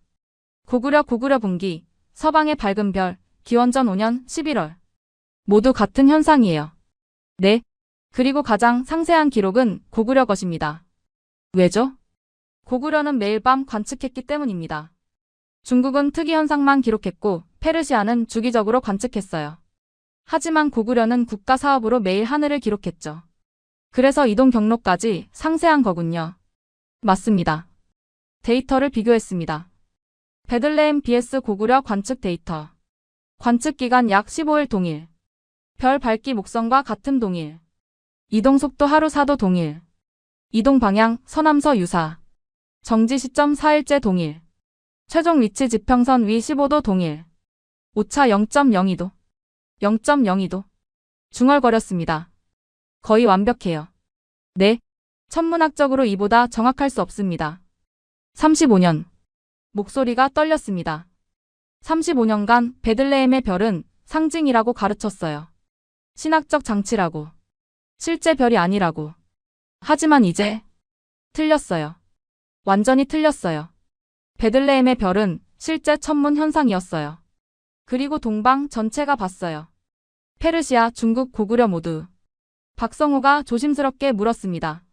고구려 분기, 서방의 밝은 별, 기원전 5년 11월. 모두 같은 현상이에요. 네. 그리고 가장 상세한 기록은 고구려 것입니다. 왜죠? 고구려는 매일 밤 관측했기 때문입니다. 중국은 특이 현상만 기록했고 페르시아는 주기적으로 관측했어요. 하지만 고구려는 국가 사업으로 매일 하늘을 기록했죠. 그래서 이동 경로까지 상세한 거군요. 맞습니다. 데이터를 비교했습니다. 베들레헴 vs 고구려 관측 데이터. 관측 기간 약 15일 동일. 별 밝기 목성과 같음 동일. 이동 속도 하루 4도 동일. 이동 방향 서남서 유사. 정지 시점 4일째 동일. 최종 위치 지평선 위 15도 동일. 오차 0.02도. 0.02도. 중얼거렸습니다. 거의 완벽해요. 네. 천문학적으로 이보다 정확할 수 없습니다. 35년. 목소리가 떨렸습니다. 35년간 베들레헴의 별은 상징이라고 가르쳤어요. 신학적 장치라고. 실제 별이 아니라고. 하지만 이제 틀렸어요. 완전히 틀렸어요. 베들레헴의 별은 실제 천문 현상이었어요. 그리고 동방 전체가 봤어요. 페르시아, 중국, 고구려 모두. 박성호가 조심스럽게 물었습니다.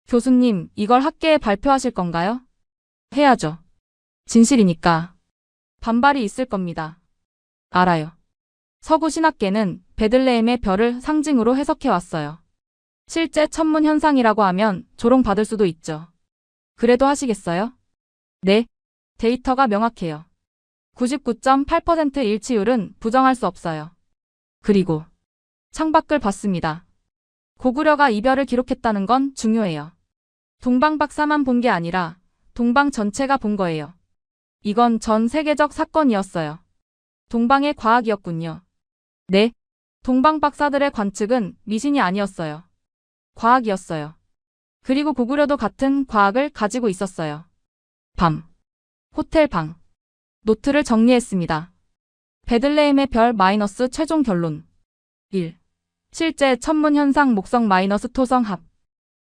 교수님, 이걸 학계에 발표하실 건가요? 해야죠. 진실이니까. 반발이 있을 겁니다. 알아요. 서구 신학계는 베들레헴의 별을 상징으로 해석해왔어요. 실제 천문 현상이라고 하면 조롱받을 수도 있죠. 그래도 하시겠어요? 네. 데이터가 명확해요. 99.8% 일치율은 부정할 수 없어요. 그리고 창밖을 봤습니다. 고구려가 이별을 기록했다는 건 중요해요. 동방 박사만 본 게 아니라 동방 전체가 본 거예요. 이건 전 세계적 사건이었어요. 동방의 과학이었군요. 네. 동방 박사들의 관측은 미신이 아니었어요. 과학이었어요. 그리고 고구려도 같은 과학을 가지고 있었어요. 밤. 호텔 방. 노트를 정리했습니다. 베들레헴의 별 마이너스 최종 결론. 1. 실제 천문 현상 목성 마이너스 토성 합.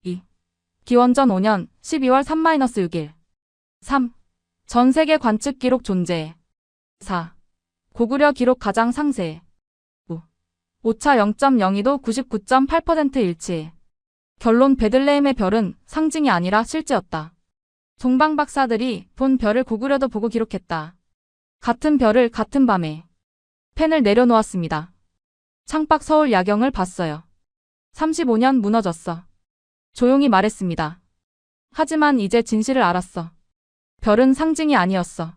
2. 기원전 5년 12월 3-6일. 3. 전 세계 관측 기록 존재. 4. 고구려 기록 가장 상세. 5. 오차 0.02도 99.8% 일치. 결론 베들레헴의 별은 상징이 아니라 실제였다. 동방 박사들이 본 별을 고구려도 보고 기록했다. 같은 별을 같은 밤에. 펜을 내려놓았습니다. 창밖 서울 야경을 봤어요. 35년 무너졌어. 조용히 말했습니다. 하지만 이제 진실을 알았어. 별은 상징이 아니었어.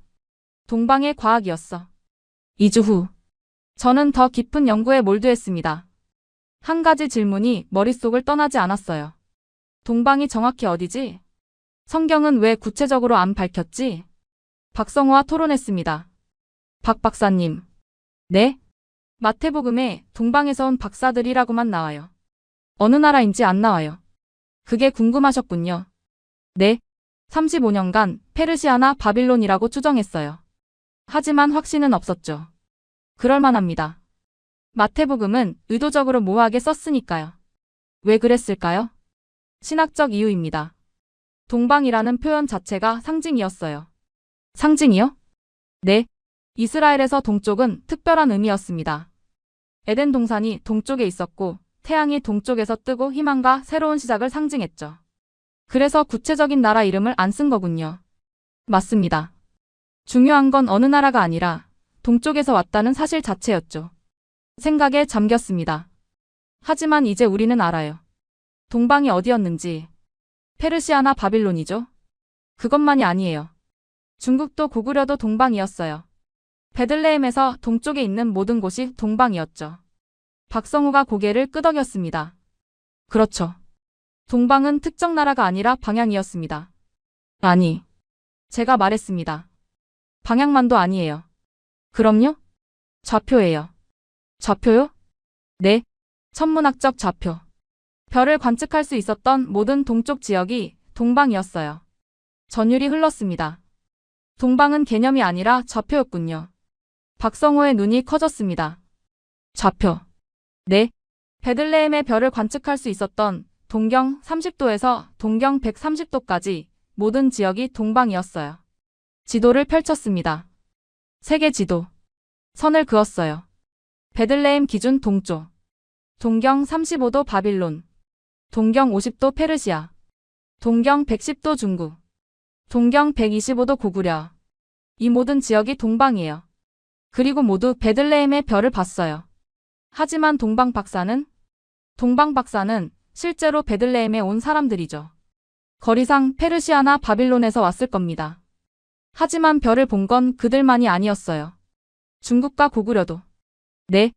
동방의 과학이었어. 2주 후. 저는 더 깊은 연구에 몰두했습니다. 한 가지 질문이 머릿속을 떠나지 않았어요. 동방이 정확히 어디지? 성경은 왜 구체적으로 안 밝혔지? 박성호와 토론했습니다. 박 박사님. 네? 마태복음에 동방에서 온 박사들이라고만 나와요. 어느 나라인지 안 나와요. 그게 궁금하셨군요. 네. 35년간 페르시아나 바빌론이라고 추정했어요. 하지만 확신은 없었죠. 그럴만합니다. 마태복음은 의도적으로 모호하게 썼으니까요. 왜 그랬을까요? 신학적 이유입니다. 동방이라는 표현 자체가 상징이었어요. 상징이요? 네. 이스라엘에서 동쪽은 특별한 의미였습니다. 에덴 동산이 동쪽에 있었고 태양이 동쪽에서 뜨고 희망과 새로운 시작을 상징했죠. 그래서 구체적인 나라 이름을 안 쓴 거군요. 맞습니다. 중요한 건 어느 나라가 아니라 동쪽에서 왔다는 사실 자체였죠. 생각에 잠겼습니다. 하지만 이제 우리는 알아요. 동방이 어디였는지. 페르시아나 바빌론이죠. 그것만이 아니에요. 중국도 고구려도 동방이었어요. 베들레헴에서 동쪽에 있는 모든 곳이 동방이었죠. 박성우가 고개를 끄덕였습니다. 그렇죠. 동방은 특정 나라가 아니라 방향이었습니다. 아니, 제가 말했습니다. 방향만도 아니에요. 그럼요? 좌표예요. 좌표요? 네, 천문학적 좌표. 별을 관측할 수 있었던 모든 동쪽 지역이 동방이었어요. 전율이 흘렀습니다. 동방은 개념이 아니라 좌표였군요. 박성호의 눈이 커졌습니다. 좌표. 네. 베들레헴의 별을 관측할 수 있었던 동경 30도에서 동경 130도까지 모든 지역이 동방이었어요. 지도를 펼쳤습니다. 세계 지도. 선을 그었어요. 베들레헴 기준 동쪽. 동경 35도 바빌론. 동경 50도 페르시아. 동경 110도 중국. 동경 125도 고구려. 이 모든 지역이 동방이에요. 그리고 모두 베들레헴의 별을 봤어요. 하지만 동방 박사는 실제로 베들레헴에 온 사람들이죠. 거리상 페르시아나 바빌론에서 왔을 겁니다. 하지만 별을 본 건 그들만이 아니었어요. 중국과 고구려도. 네.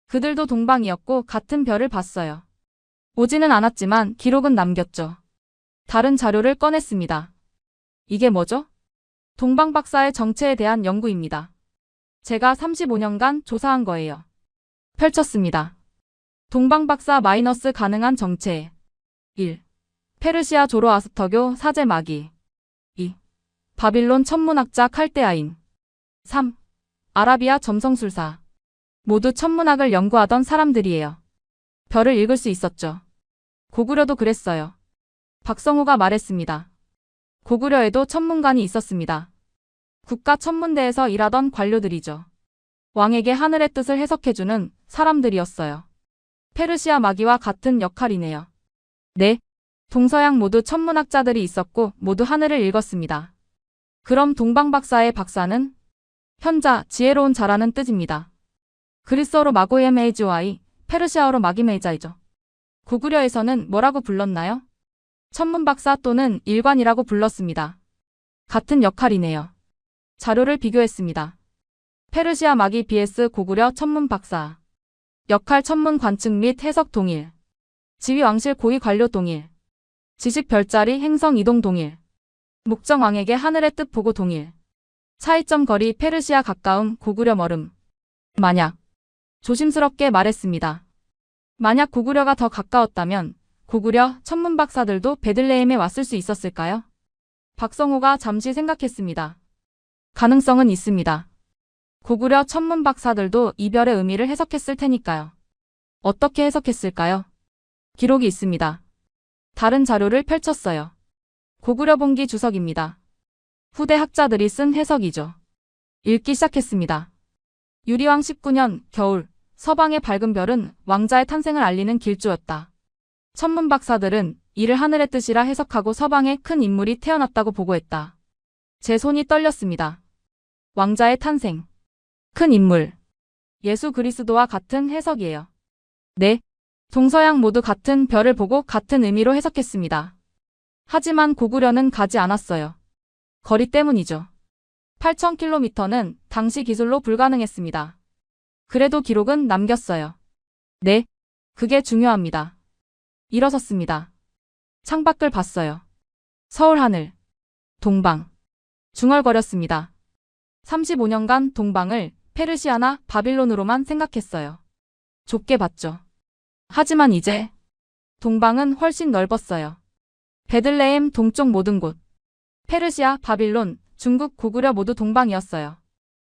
그들도 동방이었고 같은 별을 봤어요. 오지는 않았지만 기록은 남겼죠. 다른 자료를 꺼냈습니다. 이게 뭐죠? 동방박사의 정체에 대한 연구입니다. 제가 35년간 조사한 거예요. 펼쳤습니다. 동방박사 마이너스 가능한 정체. 1. 페르시아 조로아스터교 사제 마기. 2. 바빌론 천문학자 칼데아인. 3. 아라비아 점성술사. 모두 천문학을 연구하던 사람들이에요. 별을 읽을 수 있었죠. 고구려도 그랬어요. 박성호가 말했습니다. 고구려에도 천문관이 있었습니다. 국가천문대에서 일하던 관료들이죠. 왕에게 하늘의 뜻을 해석해주는 사람들이었어요. 페르시아 마기와 같은 역할이네요. 네. 동서양 모두 천문학자들이 있었고 모두 하늘을 읽었습니다. 그럼 동방박사의 박사는? 현자, 지혜로운 자라는 뜻입니다. 그리스어로 마고예메이즈와이, 페르시아어로 마기메이자이죠. 고구려에서는 뭐라고 불렀나요? 천문박사 또는 일관이라고 불렀습니다. 같은 역할이네요. 자료를 비교했습니다. 페르시아 마기 vs 고구려 천문박사. 역할 천문 관측 및 해석 동일. 지휘 왕실 고위 관료 동일. 지식 별자리 행성 이동 동일. 목정 왕에게 하늘의 뜻 보고 동일. 차이점 거리 페르시아 가까움 고구려 멀음. 만약. 조심스럽게 말했습니다. 만약 고구려가 더 가까웠다면 고구려 천문박사들도 베들레헴에 왔을 수 있었을까요? 박성호가 잠시 생각했습니다. 가능성은 있습니다. 고구려 천문박사들도 이별의 의미를 해석했을 테니까요. 어떻게 해석했을까요? 기록이 있습니다. 다른 자료를 펼쳤어요. 고구려 본기 주석입니다. 후대 학자들이 쓴 해석이죠. 읽기 시작했습니다. 유리왕 19년 겨울 서방의 밝은 별은 왕자의 탄생을 알리는 길조였다. 천문박사들은 이를 하늘의 뜻이라 해석하고 서방에 큰 인물이 태어났다고 보고했다. 제 손이 떨렸습니다. 왕자의 탄생. 큰 인물. 예수 그리스도와 같은 해석이에요. 네. 동서양 모두 같은 별을 보고 같은 의미로 해석했습니다. 하지만 고구려는 가지 않았어요. 거리 때문이죠. 8,000km는 당시 기술로 불가능했습니다. 그래도 기록은 남겼어요. 네. 그게 중요합니다. 일어섰습니다. 창밖을 봤어요. 서울 하늘. 동방. 중얼거렸습니다. 35년간 동방을 페르시아나 바빌론으로만 생각했어요. 좁게 봤죠. 하지만 이제 동방은 훨씬 넓었어요. 베들레헴 동쪽 모든 곳. 페르시아, 바빌론, 중국, 고구려 모두 동방이었어요.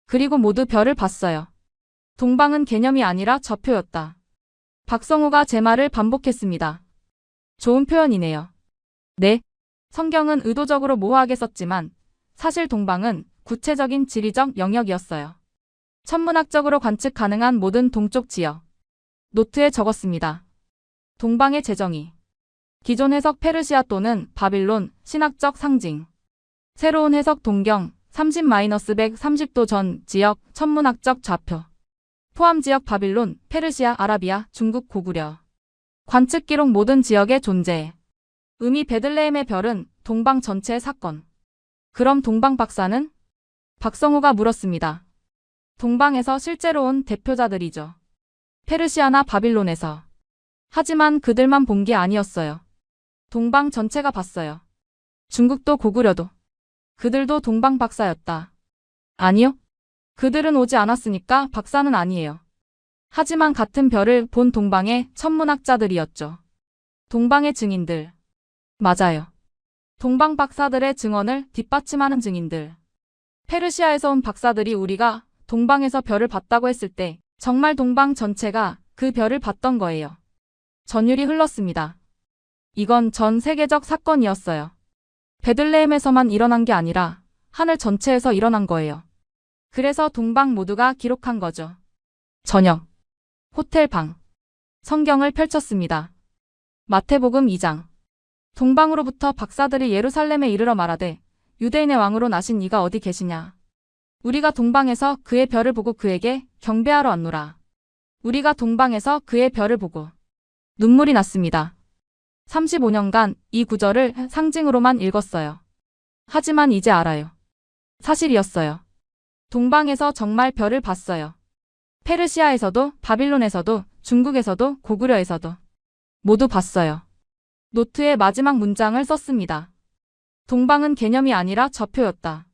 그리고 모두 별을 봤어요. 동방은 개념이 아니라 좌표였다. 박성호가 제 말을 반복했습니다. 좋은 표현이네요. 네. 성경은 의도적으로 모호하게 썼지만 사실 동방은 구체적인 지리적 영역이었어요. 천문학적으로 관측 가능한 모든 동쪽 지역. 노트에 적었습니다. 동방의 재정의. 기존 해석 페르시아 또는 바빌론, 신학적 상징. 새로운 해석 동경, 30-130도 전 지역, 천문학적 좌표. 포함 지역 바빌론, 페르시아, 아라비아, 중국, 고구려. 관측 기록 모든 지역의 존재. 의미 베들레헴의 별은 동방 전체의 사건. 그럼 동방 박사는? 박성호가 물었습니다. 동방에서 실제로 온 대표자들이죠. 페르시아나 바빌론에서. 하지만 그들만 본 게 아니었어요. 동방 전체가 봤어요. 중국도 고구려도. 그들도 동방 박사였다. 아니요. 그들은 오지 않았으니까 박사는 아니에요. 하지만 같은 별을 본 동방의 천문학자들이었죠. 동방의 증인들. 맞아요. 동방 박사들의 증언을 뒷받침하는 증인들. 페르시아에서 온 박사들이 우리가 동방에서 별을 봤다고 했을 때 정말 동방 전체가 그 별을 봤던 거예요. 전율이 흘렀습니다. 이건 전 세계적 사건이었어요. 베들레헴에서만 일어난 게 아니라 하늘 전체에서 일어난 거예요. 그래서 동방 모두가 기록한 거죠. 저녁. 호텔 방. 성경을 펼쳤습니다. 마태복음 2장. 동방으로부터 박사들이 예루살렘에 이르러 말하되 유대인의 왕으로 나신 이가 어디 계시냐. 우리가 동방에서 그의 별을 보고 그에게 경배하러 왔노라. 우리가 동방에서 그의 별을 보고. 눈물이 났습니다. 35년간 이 구절을 상징으로만 읽었어요. 하지만 이제 알아요. 사실이었어요. 동방에서 정말 별을 봤어요. 페르시아에서도, 바빌론에서도, 중국에서도, 고구려에서도 모두 봤어요. 노트의 마지막 문장을 썼습니다. 동방은 개념이 아니라 좌표였다.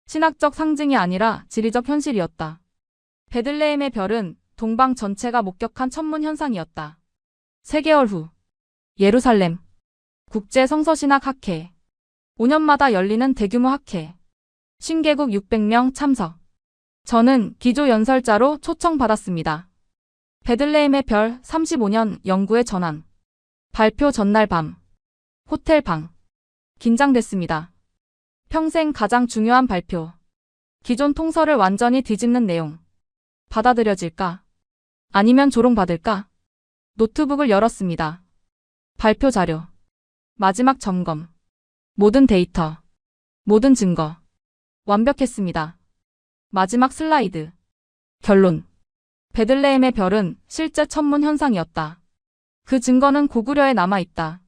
신학적 상징이 아니라 지리적 현실이었다. 베들레헴의 별은 동방 전체가 목격한 천문 현상이었다. 3개월 후 예루살렘 국제성서신학학회 5년마다 열리는 대규모 학회 신개국 600명 참석. 저는 기조연설자로 초청받았습니다. 베들레헴의 별 35년 연구의 전환. 발표 전날 밤. 호텔 방. 긴장됐습니다. 평생 가장 중요한 발표. 기존 통설을 완전히 뒤집는 내용. 받아들여질까? 아니면 조롱받을까? 노트북을 열었습니다. 발표 자료. 마지막 점검. 모든 데이터. 모든 증거. 완벽했습니다. 마지막 슬라이드. 결론. 베들레헴의 별은 실제 천문 현상이었다. 그 증거는 고구려에 남아있다.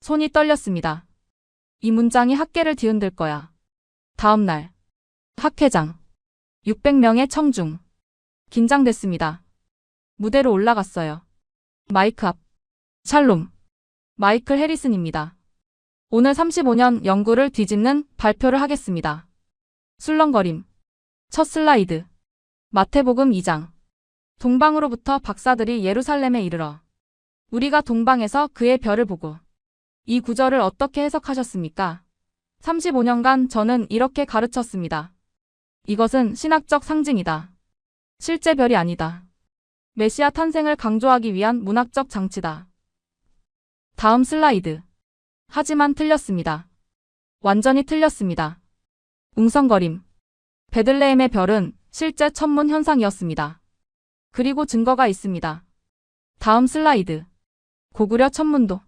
손이 떨렸습니다. 이 문장이 학계를 뒤흔들 거야. 다음 날. 학회장. 600명의 청중. 긴장됐습니다. 무대로 올라갔어요. 마이크 앞. 샬롬. 마이클 해리슨입니다. 오늘 35년 연구를 뒤집는 발표를 하겠습니다. 술렁거림. 첫 슬라이드. 마태복음 2장. 동방으로부터 박사들이 예루살렘에 이르러 우리가 동방에서 그의 별을 보고. 이 구절을 어떻게 해석하셨습니까? 35년간 저는 이렇게 가르쳤습니다. 이것은 신학적 상징이다. 실제 별이 아니다. 메시아 탄생을 강조하기 위한 문학적 장치다. 다음 슬라이드. 하지만 틀렸습니다. 완전히 틀렸습니다. 웅성거림. 베들레헴의 별은 실제 천문 현상이었습니다. 그리고 증거가 있습니다. 다음 슬라이드. 고구려 천문도.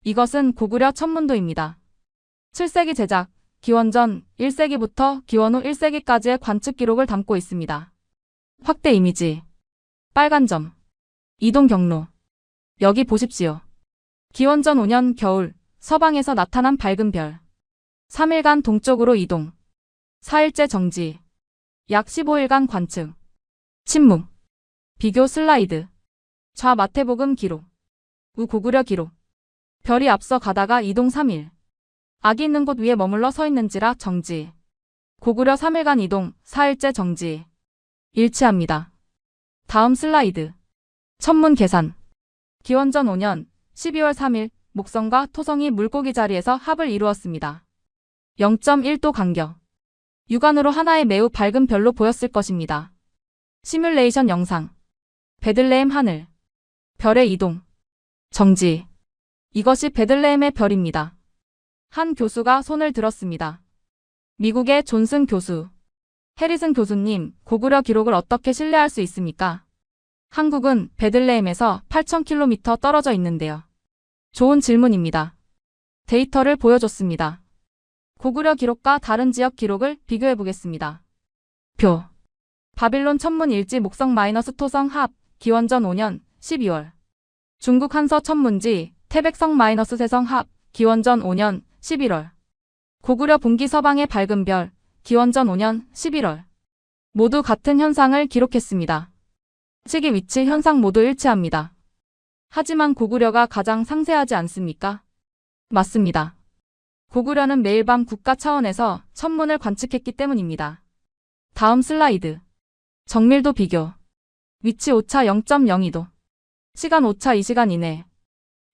이것은 고구려 천문도입니다. 7세기 제작, 기원전 1세기부터 기원 후 1세기까지의 관측 기록을 담고 있습니다. 확대 이미지. 빨간 점. 이동 경로. 여기 보십시오. 기원전 5년 겨울, 서방에서 나타난 밝은 별. 3일간 동쪽으로 이동. 4일째 정지. 약 15일간 관측. 침묵. 비교 슬라이드. 좌 마태복음 기록. 우 고구려 기록. 별이 앞서 가다가 이동 3일. 악이 있는 곳 위에 머물러 서 있는지라 정지. 고구려 3일간 이동, 4일째 정지. 일치합니다. 다음 슬라이드. 천문 계산. 기원전 5년 12월 3일 목성과 토성이 물고기 자리에서 합을 이루었습니다. 0.1도 간격. 육안으로 하나의 매우 밝은 별로 보였을 것입니다. 시뮬레이션 영상. 베들레헴 하늘. 별의 이동. 정지. 이것이 베들레헴의 별입니다. 한 교수가 손을 들었습니다. 미국의 존슨 교수. 해리슨 교수님, 고구려 기록을 어떻게 신뢰할 수 있습니까? 한국은 베들레헴에서 8,000km 떨어져 있는데요. 좋은 질문입니다. 데이터를 보여줬습니다. 고구려 기록과 다른 지역 기록을 비교해 보겠습니다. 표. 바빌론 천문 일지 목성 마이너스 토성 합, 기원전 5년 12월. 중국 한서 천문지, 태백성 마이너스 세성 합, 기원전 5년 11월. 고구려 분기 서방의 밝은 별, 기원전 5년 11월. 모두 같은 현상을 기록했습니다. 시기 위치 현상 모두 일치합니다. 하지만 고구려가 가장 상세하지 않습니까? 맞습니다. 고구려는 매일 밤 국가 차원에서 천문을 관측했기 때문입니다. 다음 슬라이드. 정밀도 비교. 위치 오차 0.02도. 시간 오차 2시간 이내.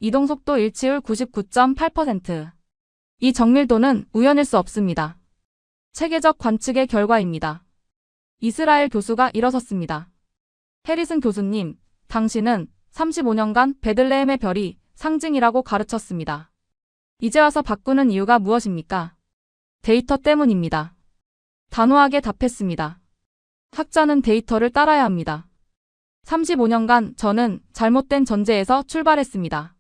이동속도 일치율 99.8%. 이 정밀도는 우연일 수 없습니다. 체계적 관측의 결과입니다. 이스라엘 교수가 일어섰습니다. 해리슨 교수님, 당신은 35년간 베들레헴의 별이 상징이라고 가르쳤습니다. 이제 와서 바꾸는 이유가 무엇입니까? 데이터 때문입니다. 단호하게 답했습니다. 학자는 데이터를 따라야 합니다. 35년간 저는 잘못된 전제에서 출발했습니다.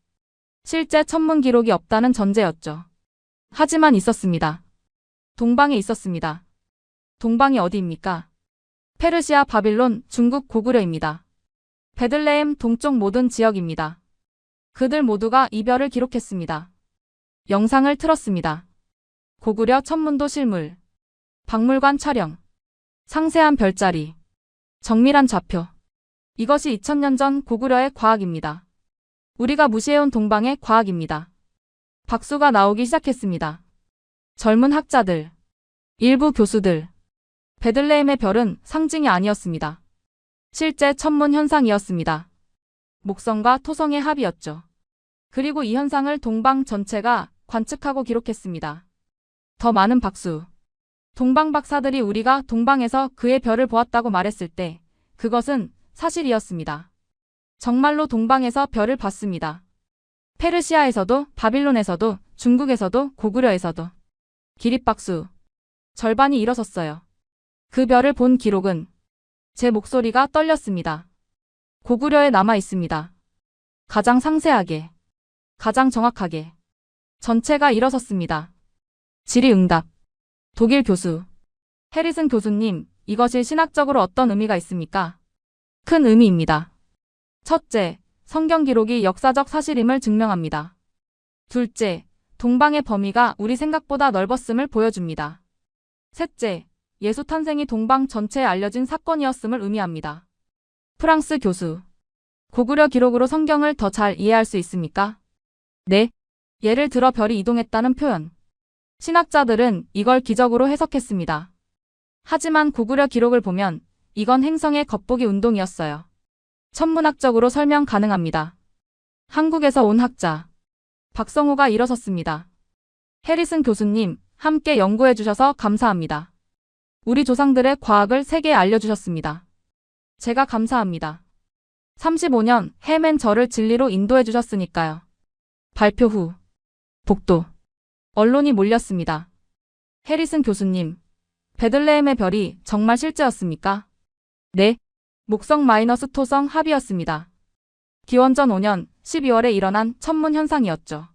실제 천문 기록이 없다는 전제였죠. 하지만 있었습니다. 동방에 있었습니다. 동방이 어디입니까? 페르시아, 바빌론, 중국, 고구려입니다. 베들레헴 동쪽 모든 지역입니다. 그들 모두가 이 별을 기록했습니다. 영상을 틀었습니다. 고구려 천문도 실물. 박물관 촬영. 상세한 별자리, 정밀한 좌표. 이것이 2000년 전 고구려의 과학입니다. 우리가 무시해온 동방의 과학입니다. 박수가 나오기 시작했습니다. 젊은 학자들, 일부 교수들. 베들레헴의 별은 상징이 아니었습니다. 실제 천문 현상이었습니다. 목성과 토성의 합이었죠. 그리고 이 현상을 동방 전체가 관측하고 기록했습니다. 더 많은 박수. 동방 박사들이 우리가 동방에서 그의 별을 보았다고 말했을 때 그것은 사실이었습니다. 정말로 동방에서 별을 봤습니다. 페르시아에서도, 바빌론에서도, 중국에서도, 고구려에서도. 기립박수. 절반이 일어섰어요. 그 별을 본 기록은 제 목소리가 떨렸습니다. 고구려에 남아 있습니다. 가장 상세하게, 가장 정확하게. 전체가 일어섰습니다. 질의응답. 독일 교수. 해리슨 교수님, 이것이 신학적으로 어떤 의미가 있습니까? 큰 의미입니다. 첫째, 성경 기록이 역사적 사실임을 증명합니다. 둘째, 동방의 범위가 우리 생각보다 넓었음을 보여줍니다. 셋째, 예수 탄생이 동방 전체에 알려진 사건이었음을 의미합니다. 프랑스 교수. 고구려 기록으로 성경을 더 잘 이해할 수 있습니까? 네. 예를 들어 별이 이동했다는 표현. 신학자들은 이걸 기적으로 해석했습니다. 하지만 고구려 기록을 보면 이건 행성의 겉보기 운동이었어요. 천문학적으로 설명 가능합니다. 한국에서 온 학자 박성호가 일어섰습니다. 해리슨 교수님, 함께 연구해 주셔서 감사합니다. 우리 조상들의 과학을 세계에 알려주셨습니다. 제가 감사합니다. 35년 헤맨 저를 진리로 인도해 주셨으니까요. 발표 후 복도. 언론이 몰렸습니다. 해리슨 교수님, 베들레헴의 별이 정말 실제였습니까? 네. 목성 마이너스 토성 합이었습니다. 기원전 5년 12월에 일어난 천문 현상이었죠.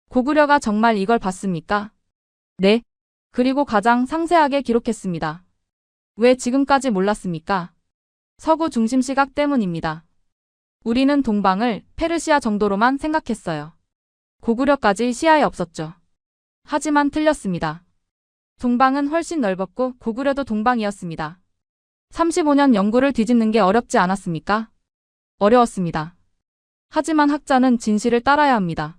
고구려가 정말 이걸 봤습니까? 네. 그리고 가장 상세하게 기록했습니다. 왜 지금까지 몰랐습니까? 서구 중심 시각 때문입니다. 우리는 동방을 페르시아 정도로만 생각했어요. 고구려까지 시야에 없었죠. 하지만 틀렸습니다. 동방은 훨씬 넓었고 고구려도 동방이었습니다. 35년 연구를 뒤집는 게 어렵지 않았습니까? 어려웠습니다. 하지만 학자는 진실을 따라야 합니다.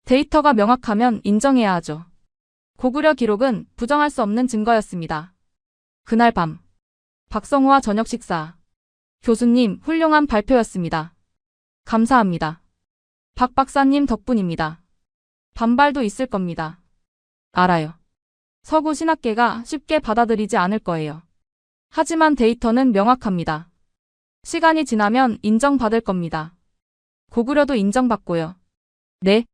데이터가 명확하면 인정해야 하죠. 고구려 기록은 부정할 수 없는 증거였습니다. 그날 밤, 박성호와 저녁 식사. 교수님, 훌륭한 발표였습니다. 감사합니다. 박 박사님 덕분입니다. 반발도 있을 겁니다. 알아요. 서구 신학계가 쉽게 받아들이지 않을 거예요. 하지만 데이터는 명확합니다. 시간이 지나면 인정받을 겁니다. 고구려도 인정받고요. 네.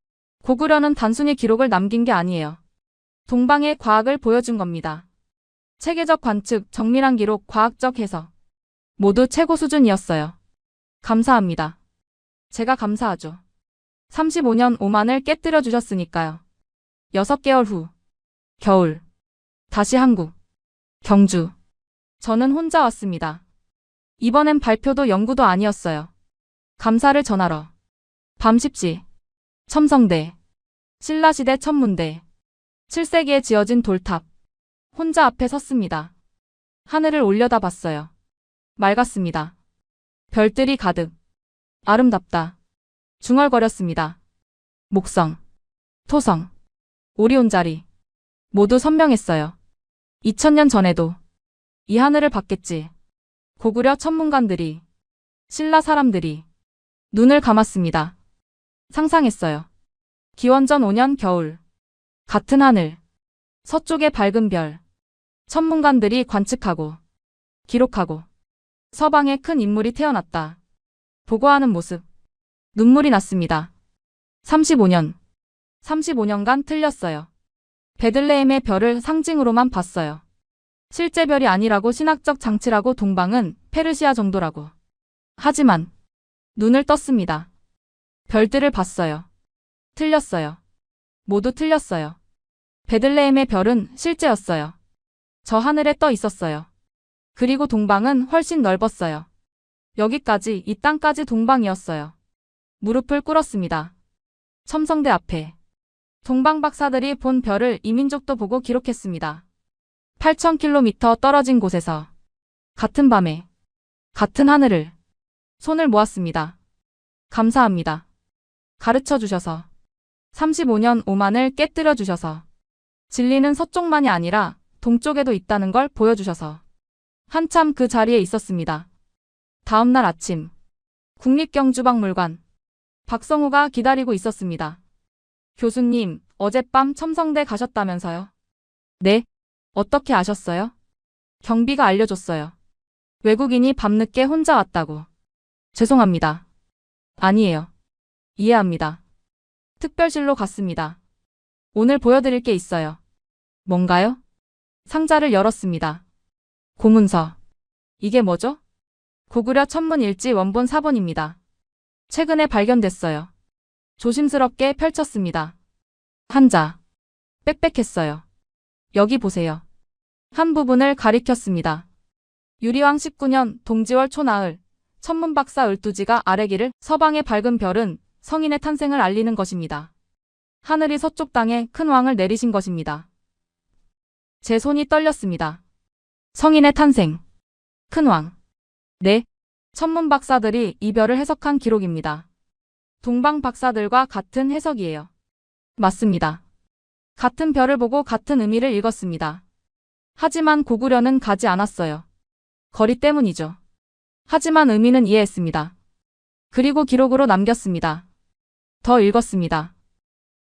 고구려는 단순히 기록을 남긴 게 아니에요. 동방의 과학을 보여준 겁니다. 체계적 관측, 정밀한 기록, 과학적 해석. 모두 최고 수준이었어요. 감사합니다. 제가 감사하죠. 35년 오만을 깨뜨려 주셨으니까요. 6개월 후. 겨울. 다시 한국. 경주. 저는 혼자 왔습니다. 이번엔 발표도 연구도 아니었어요. 감사를 전하러. 밤 10시. 첨성대. 신라시대 천문대. 7세기에 지어진 돌탑. 혼자 앞에 섰습니다. 하늘을 올려다봤어요. 맑았습니다. 별들이 가득. 아름답다. 중얼거렸습니다. 목성, 토성, 오리온 자리. 모두 선명했어요. 2000년 전에도 이 하늘을 봤겠지. 고구려 천문관들이, 신라 사람들이 눈을 감았습니다. 상상했어요. 기원전 5년 겨울. 같은 하늘. 서쪽의 밝은 별. 천문관들이 관측하고 기록하고 서방에 큰 인물이 태어났다. 보고하는 모습. 눈물이 났습니다. 35년. 35년간 틀렸어요. 베들레헴의 별을 상징으로만 봤어요. 실제 별이 아니라고 신학적 장치라고 동방은 페르시아 정도라고. 하지만 눈을 떴습니다. 별들을 봤어요. 틀렸어요. 모두 틀렸어요. 베들레헴의 별은 실제였어요. 저 하늘에 떠 있었어요. 그리고 동방은 훨씬 넓었어요. 여기까지, 이 땅까지 동방이었어요. 무릎을 꿇었습니다. 첨성대 앞에. 동방 박사들이 본 별을 이민족도 보고 기록했습니다. 8,000km 떨어진 곳에서 같은 밤에 같은 하늘을 손을 모았습니다. 감사합니다. 가르쳐 주셔서 35년 오만을 깨뜨려 주셔서 진리는 서쪽만이 아니라 동쪽에도 있다는 걸 보여주셔서 한참 그 자리에 있었습니다. 다음 날 아침 국립경주박물관 박성우가 기다리고 있었습니다. 교수님, 어젯밤 첨성대 가셨다면서요? 네. 어떻게 아셨어요? 경비가 알려줬어요. 외국인이 밤늦게 혼자 왔다고. 죄송합니다. 아니에요. 이해합니다. 특별실로 갔습니다. 오늘 보여드릴 게 있어요. 뭔가요? 상자를 열었습니다. 고문서. 이게 뭐죠? 고구려 천문일지 원본 사본입니다. 최근에 발견됐어요. 조심스럽게 펼쳤습니다. 한자. 빽빽했어요. 여기 보세요. 한 부분을 가리켰습니다. 유리왕 19년 동지월 초나흘 천문박사 을두지가 아래기를 서방의 밝은 별은 성인의 탄생을 알리는 것입니다. 하늘이 서쪽 땅에 큰 왕을 내리신 것입니다. 제 손이 떨렸습니다. 성인의 탄생. 큰 왕. 네. 천문 박사들이 이 별을 해석한 기록입니다. 동방 박사들과 같은 해석이에요. 맞습니다. 같은 별을 보고 같은 의미를 읽었습니다. 하지만 고구려는 가지 않았어요. 거리 때문이죠. 하지만 의미는 이해했습니다. 그리고 기록으로 남겼습니다. 더 읽었습니다.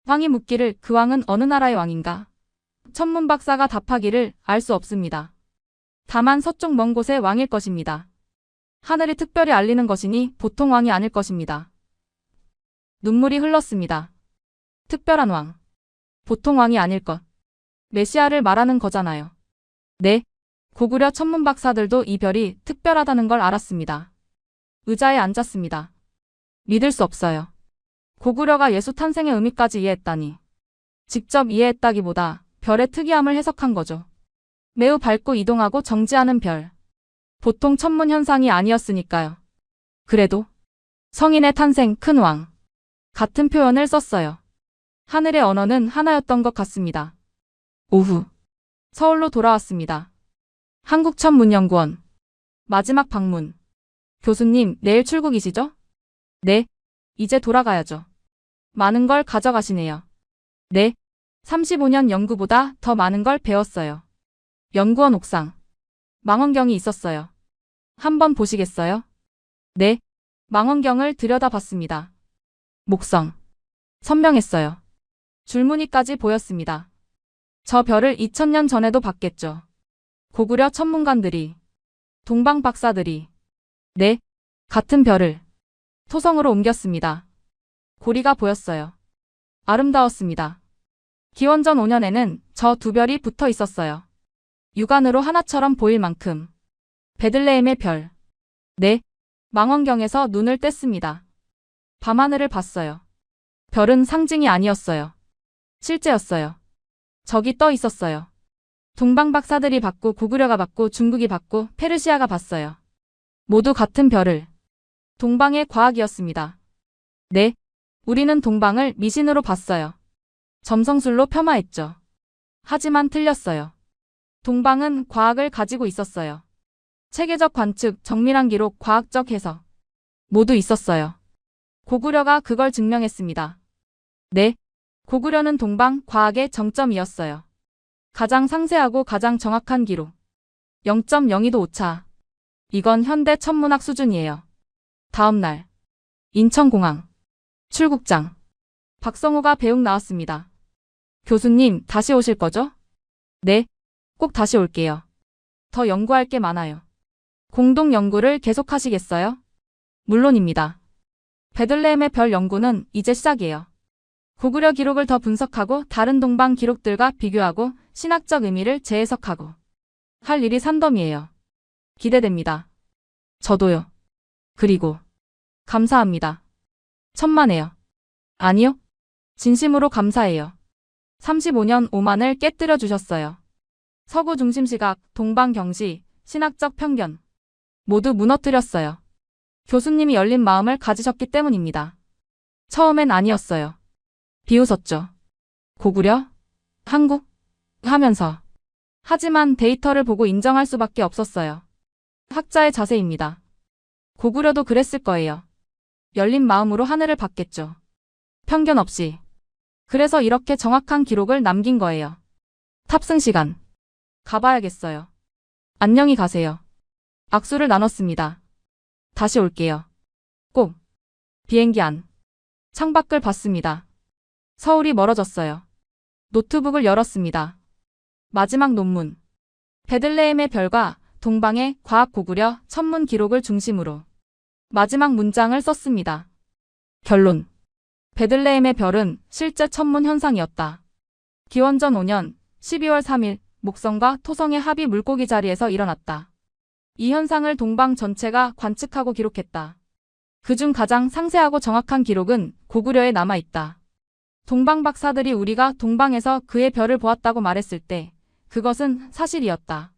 왕이 묻기를 그 왕은 어느 나라의 왕인가? 천문 박사가 답하기를 알 수 없습니다. 다만 서쪽 먼 곳의 왕일 것입니다. 하늘이 특별히 알리는 것이니 보통 왕이 아닐 것입니다. 눈물이 흘렀습니다. 특별한 왕. 보통 왕이 아닐 것. 메시아를 말하는 거잖아요. 네. 고구려 천문 박사들도 이 별이 특별하다는 걸 알았습니다. 의자에 앉았습니다. 믿을 수 없어요. 고구려가 예수 탄생의 의미까지 이해했다니. 직접 이해했다기보다 별의 특이함을 해석한 거죠. 매우 밝고 이동하고 정지하는 별. 보통 천문 현상이 아니었으니까요. 그래도 성인의 탄생 큰 왕. 같은 표현을 썼어요. 하늘의 언어는 하나였던 것 같습니다. 오후 서울로 돌아왔습니다. 한국천문연구원 마지막 방문. 교수님, 내일 출국이시죠? 네. 이제 돌아가야죠. 많은 걸 가져가시네요. 네. 35년 연구보다 더 많은 걸 배웠어요. 연구원 옥상. 망원경이 있었어요. 한번 보시겠어요? 네. 망원경을 들여다봤습니다. 목성. 선명했어요. 줄무늬까지 보였습니다. 저 별을 2000년 전에도 봤겠죠. 고구려 천문관들이, 동방 박사들이. 네. 같은 별을 토성으로 옮겼습니다. 고리가 보였어요. 아름다웠습니다. 기원전 5년에는 저 두 별이 붙어 있었어요. 육안으로 하나처럼 보일 만큼. 베들레헴의 별. 네. 망원경에서 눈을 뗐습니다. 밤하늘을 봤어요. 별은 상징이 아니었어요. 실제였어요. 저기 떠 있었어요. 동방 박사들이 봤고 고구려가 봤고 중국이 봤고 페르시아가 봤어요. 모두 같은 별을. 동방의 과학이었습니다. 네. 우리는 동방을 미신으로 봤어요. 점성술로 폄하했죠. 하지만 틀렸어요. 동방은 과학을 가지고 있었어요. 체계적 관측, 정밀한 기록, 과학적 해석. 모두 있었어요. 고구려가 그걸 증명했습니다. 네. 고구려는 동방 과학의 정점이었어요. 가장 상세하고 가장 정확한 기록. 0.02도 오차. 이건 현대 천문학 수준이에요. 다음 날. 인천공항. 출국장. 박성우가 배웅 나왔습니다. 교수님, 다시 오실 거죠? 네. 꼭 다시 올게요. 더 연구할 게 많아요. 공동 연구를 계속하시겠어요? 물론입니다. 베들레헴의 별 연구는 이제 시작이에요. 고구려 기록을 더 분석하고 다른 동방 기록들과 비교하고 신학적 의미를 재해석하고 할 일이 산더미예요. 기대됩니다. 저도요. 그리고 감사합니다. 천만에요. 아니요. 진심으로 감사해요. 35년 오만을 깨뜨려 주셨어요. 서구 중심 시각, 동방 경시, 신학적 편견 모두 무너뜨렸어요. 교수님이 열린 마음을 가지셨기 때문입니다. 처음엔 아니었어요. 비웃었죠. 고구려? 한국? 하면서 하지만 데이터를 보고 인정할 수밖에 없었어요. 학자의 자세입니다. 고구려도 그랬을 거예요. 열린 마음으로 하늘을 봤겠죠. 편견 없이. 그래서 이렇게 정확한 기록을 남긴 거예요. 탑승 시간. 가봐야겠어요. 안녕히 가세요. 악수를 나눴습니다. 다시 올게요. 꼭. 비행기 안. 창밖을 봤습니다. 서울이 멀어졌어요. 노트북을 열었습니다. 마지막 논문. 베들레헴의 별과 동방의 과학 고구려 천문 기록을 중심으로 마지막 문장을 썼습니다. 결론. 베들레헴의 별은 실제 천문 현상이었다. 기원전 5년 12월 3일 목성과 토성의 합이 물고기 자리에서 일어났다. 이 현상을 동방 전체가 관측하고 기록했다. 그중 가장 상세하고 정확한 기록은 고구려에 남아있다. 동방 박사들이 우리가 동방에서 그의 별을 보았다고 말했을 때 그것은 사실이었다.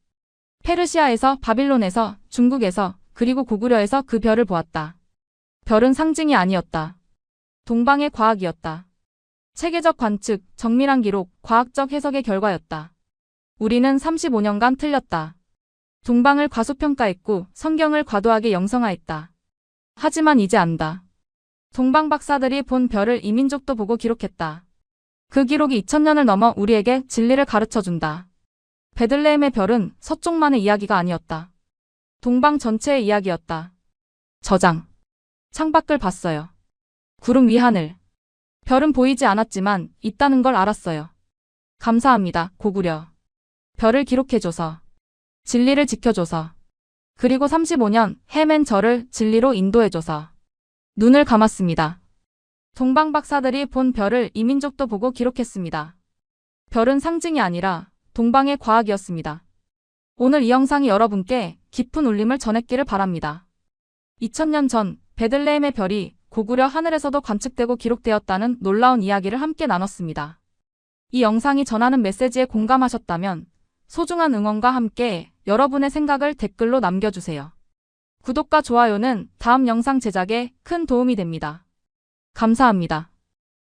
페르시아에서, 바빌론에서, 중국에서, 그리고 고구려에서 그 별을 보았다. 별은 상징이 아니었다. 동방의 과학이었다. 체계적 관측, 정밀한 기록, 과학적 해석의 결과였다. 우리는 35년간 틀렸다. 동방을 과소평가했고 성경을 과도하게 영성화했다. 하지만 이제 안다. 동방 박사들이 본 별을 이민족도 보고 기록했다. 그 기록이 2000년을 넘어 우리에게 진리를 가르쳐준다. 베들레헴의 별은 서쪽만의 이야기가 아니었다. 동방 전체의 이야기였다. 저장. 창밖을 봤어요. 구름 위 하늘. 별은 보이지 않았지만 있다는 걸 알았어요. 감사합니다, 고구려. 별을 기록해줘서. 진리를 지켜줘서. 그리고 35년 헤맨 저를 진리로 인도해줘서. 눈을 감았습니다. 동방 박사들이 본 별을 이민족도 보고 기록했습니다. 별은 상징이 아니라 동방의 과학이었습니다. 오늘 이 영상이 여러분께 깊은 울림을 전했기를 바랍니다. 2000년 전 베들레헴의 별이 고구려 하늘에서도 관측되고 기록되었다는 놀라운 이야기를 함께 나눴습니다. 이 영상이 전하는 메시지에 공감하셨다면 소중한 응원과 함께 여러분의 생각을 댓글로 남겨주세요. 구독과 좋아요는 다음 영상 제작에 큰 도움이 됩니다. 감사합니다.